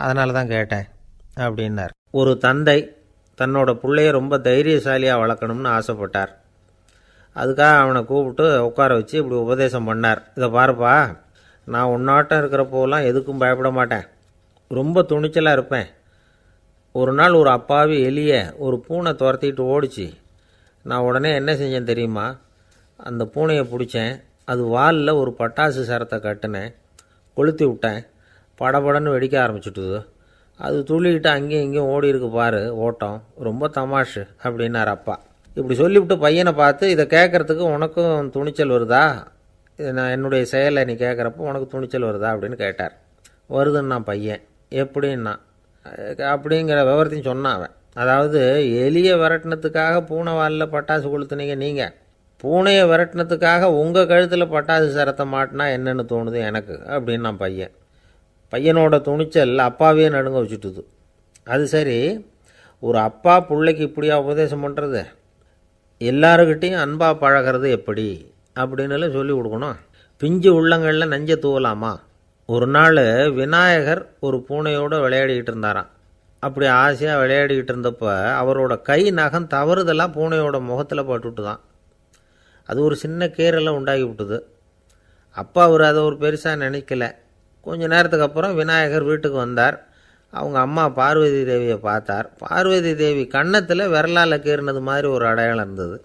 Speaker 1: அதனால தான் கேட்டேன் அப்படின்னார். ஒரு தந்தை தன்னோட பிள்ளைய ரொம்ப தைரியசாலியாக வளர்க்கணும்னு ஆசைப்பட்டார். அதுக்காக அவனை கூப்பிட்டு உட்கார வச்சு இப்படி உபதேசம் பண்ணார். இதை பாருப்பா, நான் உன்னாட்டம் இருக்கிறப்போலாம் எதுக்கும் பயப்பட மாட்டேன், ரொம்ப துணிச்சலாக இருப்பேன். ஒரு நாள் ஒரு அப்பாவி எலியை ஒரு பூனை துரத்திட்டு ஓடிச்சு. நான் உடனே என்ன செஞ்சேன் தெரியுமா? அந்த பூனையை பிடிச்சேன், அது வாலில் ஒரு பட்டாசு சரத்தை கட்டினேன், கொளுத்தி விட்டேன். படபடன்னு வெடிக்க ஆரம்பிச்சுட்டுது. அது துள்ளிக்கிட்டு அங்கேயும் இங்கேயும் ஓடி இருக்கு பாரு ஓட்டம், ரொம்ப தமாஷு அப்படின்னார் அப்பா. இப்படி சொல்லிவிட்டு பையனை பார்த்து, இதை கேட்குறதுக்கு உனக்கும் துணிச்சல் வருதா? நான் என்னுடைய செயலை நீ கேட்குறப்போ உனக்கு துணிச்சல் வருதா அப்படின்னு கேட்டார். வருதுன்னா பையன். எப்படின்னா அப்படிங்கிற விவரத்தையும் சொன்னான் அவன். அதாவது எலியை விரட்டினத்துக்காக பூனை வாலில் பட்டாசு கொளுத்துனீங்க நீங்கள், பூனையை விரட்டினத்துக்காக உங்கள் கழுத்தில் பட்டாசு சரத்தை மாட்டினா என்னென்னு தோணுது எனக்கு அப்படின்னு நான் பையன். பையனோட துணிச்சல் அப்பாவே நடுங்க வச்சுட்டுது. அது சரி, ஒரு அப்பா பிள்ளைக்கு இப்படியா உபதேசம் பண்ணுறது? எல்லாருக்கிட்டையும் அன்பாக பழகிறது எப்படி அப்படின்னு சொல்லி கொடுக்கணும். பிஞ்சு உள்ளங்களில் நஞ்சை தூவலாமா? ஒரு நாள் விநாயகர் ஒரு பூனையோடு விளையாடிக்கிட்டு இருந்தாராம். அப்படி ஆசையாக விளையாடிக்கிட்டு இருந்தப்போ அவரோட கை நகம் தவறுதெல்லாம் பூனையோட முகத்தில் பட்டுட்டு தான். அது ஒரு சின்ன கீறலை உண்டாகி விட்டுது. அப்பா அவர் அதை ஒரு பெருசாக நினைக்கல. கொஞ்ச நேரத்துக்கு அப்புறம் விநாயகர் வீட்டுக்கு வந்தார். அவங்க அம்மா பார்வதி தேவியை பார்த்தார். பார்வதி தேவி கன்னத்தில் விரலால் கீறினது மாதிரி ஒரு அடையாளம் இருந்தது.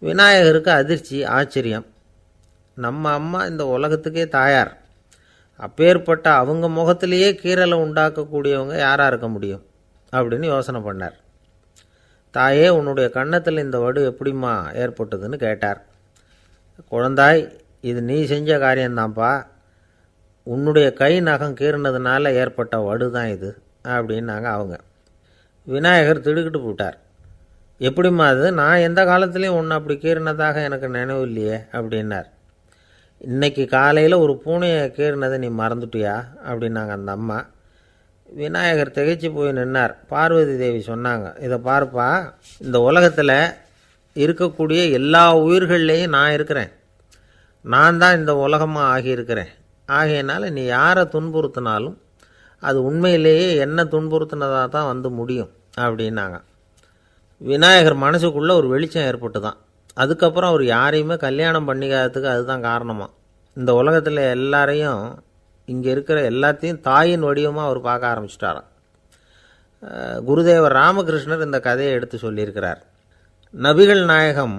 Speaker 1: விநாயகருக்கு அதிர்ச்சி, ஆச்சரியம். நம்ம அம்மா இந்த உலகத்துக்கே தாயார், அப்பேற்பட்ட அவங்க முகத்திலேயே கீறலை உண்டாக்கக்கூடியவங்க யாராக இருக்க முடியும் அப்படின்னு யோசனை பண்ணார். தாயே, உன்னுடைய கன்னத்தில் இந்த வடு எப்படிம்மா ஏற்பட்டதுன்னு கேட்டார். குழந்தாய், இது நீ செஞ்ச காரியம்தான்ப்பா, உன்னுடைய கை நகம் கீறினதுனால ஏற்பட்ட வடு தான் இது அப்படின்னாங்க அவங்க. விநாயகர் திடுக்கிட்டு போட்டார். எப்படிம்மா அது? நான் எந்த காலத்துலேயும் ஒன்று அப்படி கீறினதாக எனக்கு நினைவு இல்லையே அப்படின்னார். இன்னைக்கு காலையில் ஒரு பூனையை கீறினதை நீ மறந்துட்டியா அப்படின்னாங்க அந்த அம்மா. விநாயகர் திகைச்சு போய் நின்னார். பார்வதி தேவி சொன்னாங்க, இதை பார்ப்பா, இந்த உலகத்தில் இருக்கக்கூடிய எல்லா உயிர்கள்லேயும் நான் இருக்கிறேன். நான் தான் இந்த உலகமாக ஆகியிருக்கிறேன். ஆகையினால நீ யாரை துன்புறுத்தினாலும் அது உண்மையிலேயே என்ன துன்புறுத்தினதாக தான் வந்து முடியும் அப்படின்னாங்க. விநாயகர் மனசுக்குள்ளே ஒரு வெளிச்சம் ஏற்பட்டு தான். அதுக்கப்புறம் அவர் யாரையுமே கல்யாணம் பண்ணிக்காததுக்கு அதுதான் காரணமாக. இந்த உலகத்தில் எல்லாரையும், இங்கே இருக்கிற எல்லாத்தையும் தாயின் வடிவமாக அவர் பார்க்க ஆரம்பிச்சிட்டாராம். குருதேவர் ராமகிருஷ்ணர் இந்த கதையை எடுத்து சொல்லியிருக்கிறார். நபிகள் நாயகம்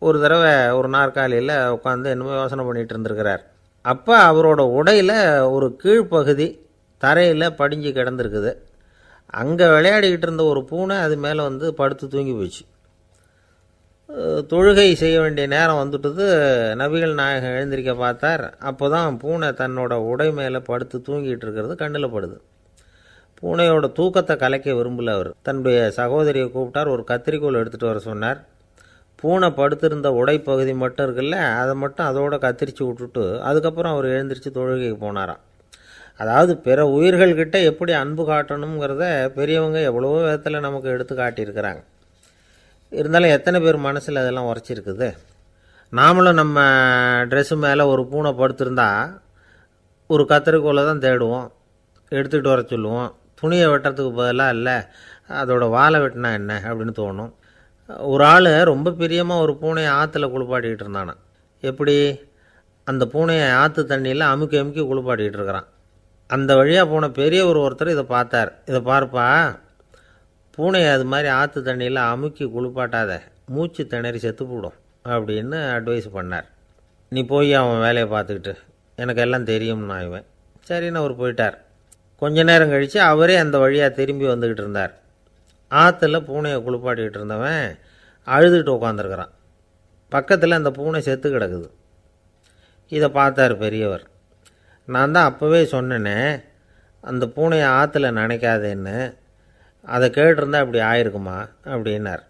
Speaker 1: ஒரு தடவை ஒரு நாற்காலியில் உட்காந்து என்னமோ யோசனை பண்ணிகிட்டு இருந்திருக்கிறார். அப்போ அவரோட உடையில் ஒரு கீழ்ப்பகுதி தரையில் படிஞ்சு கிடந்திருக்குது. அங்கே விளையாடிக்கிட்டு இருந்த ஒரு பூனை அது மேலே வந்து படுத்து தூங்கி போச்சு. தொழுகை செய்ய வேண்டிய நேரம் வந்துட்டது. நபிகள் நாயகம் எழுந்திருக்க பார்த்தார். அப்போ தான் பூனை தன்னோட உடை மேலே படுத்து தூங்கிட்டு இருக்கிறது கண்ணில் படுது. பூனையோட தூக்கத்தை கலைக்க விரும்பல அவர். தன்னுடைய சகோதரியை கூப்பிட்டார். ஒரு கத்திரிக்கோள் எடுத்துகிட்டு வர சொன்னார். பூனை படுத்திருந்த உடைப்பகுதி மட்டும் இருக்குல்ல, அதை மட்டும் அதோட கத்திரிச்சு விட்டுட்டு அதுக்கப்புறம் அவர் எழுந்திரிச்சு தொழுகைக்கு போனாராம். அதாவது பிற உயிர்கள்கிட்ட எப்படி அன்பு காட்டணுங்கிறத பெரியவங்க எவ்வளவோ விதத்தில் நமக்கு எடுத்து காட்டியிருக்கிறாங்க. இருந்தாலும் எத்தனை பேர் மனசில் அதெல்லாம் உரைச்சிருக்குது. நாமளும் நம்ம ட்ரெஸ்ஸு மேலே ஒரு பூனை படுத்திருந்தா ஒரு கத்திரிக்கோலை தான் தேடுவோம், எடுத்துக்கிட்டு வர சொல்லுவோம். துணியை வெட்டுறதுக்கு பதிலாக இல்லை அதோட வாழை வெட்டினா என்ன அப்படின்னு தோணும். ஒரு ஆள் ரொம்ப பிரியமாக ஒரு பூனையை ஆற்றுல குளிப்பாட்டிக்கிட்டு இருந்தானா. எப்படி? அந்த பூனையை ஆற்று தண்ணியில் அமுக்கி அமுக்கி குளிப்பாட்டிக்கிட்டு இருக்கிறான். அந்த வழியாக போன பெரியவர் ஒருத்தர் இதை பார்த்தார். இதை பார்ப்பா, பூனையை அது மாதிரி ஆற்று தண்ணியில் அமுக்கி குளிப்பாட்டாத, மூச்சு திணறி செத்து போடும் அப்படின்னு அட்வைஸ் பண்ணார். நீ போய் அவன் வேலையை பார்த்துக்கிட்டு, எனக்கு எல்லாம் தெரியும்னா இவன். சரின்னு அவர் போயிட்டார். கொஞ்ச நேரம் கழித்து அவரே அந்த வழியாக திரும்பி வந்துக்கிட்டு இருந்தார். ஆற்றுல பூனையை குளிப்பாட்டிக்கிட்டு இருந்தவன் அழுதுகிட்டு உட்காந்துருக்கிறான். பக்கத்தில் அந்த பூனை செத்து கிடக்குது. இதை பார்த்தார் பெரியவர். நான் தான் அப்போவே சொன்னேனே அந்த பூனையை ஆற்றுல நினைக்காதேன்னு, அதை கேட்டிருந்தா இப்படி ஆயிருக்குமா அப்படின்னார்.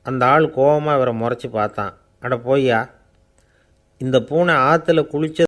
Speaker 1: அந்த ஆள் கோபமாக இவரை முறைச்சி பார்த்தான். அட போய்யா, இந்த பூனை ஆற்றுல குளிச்ச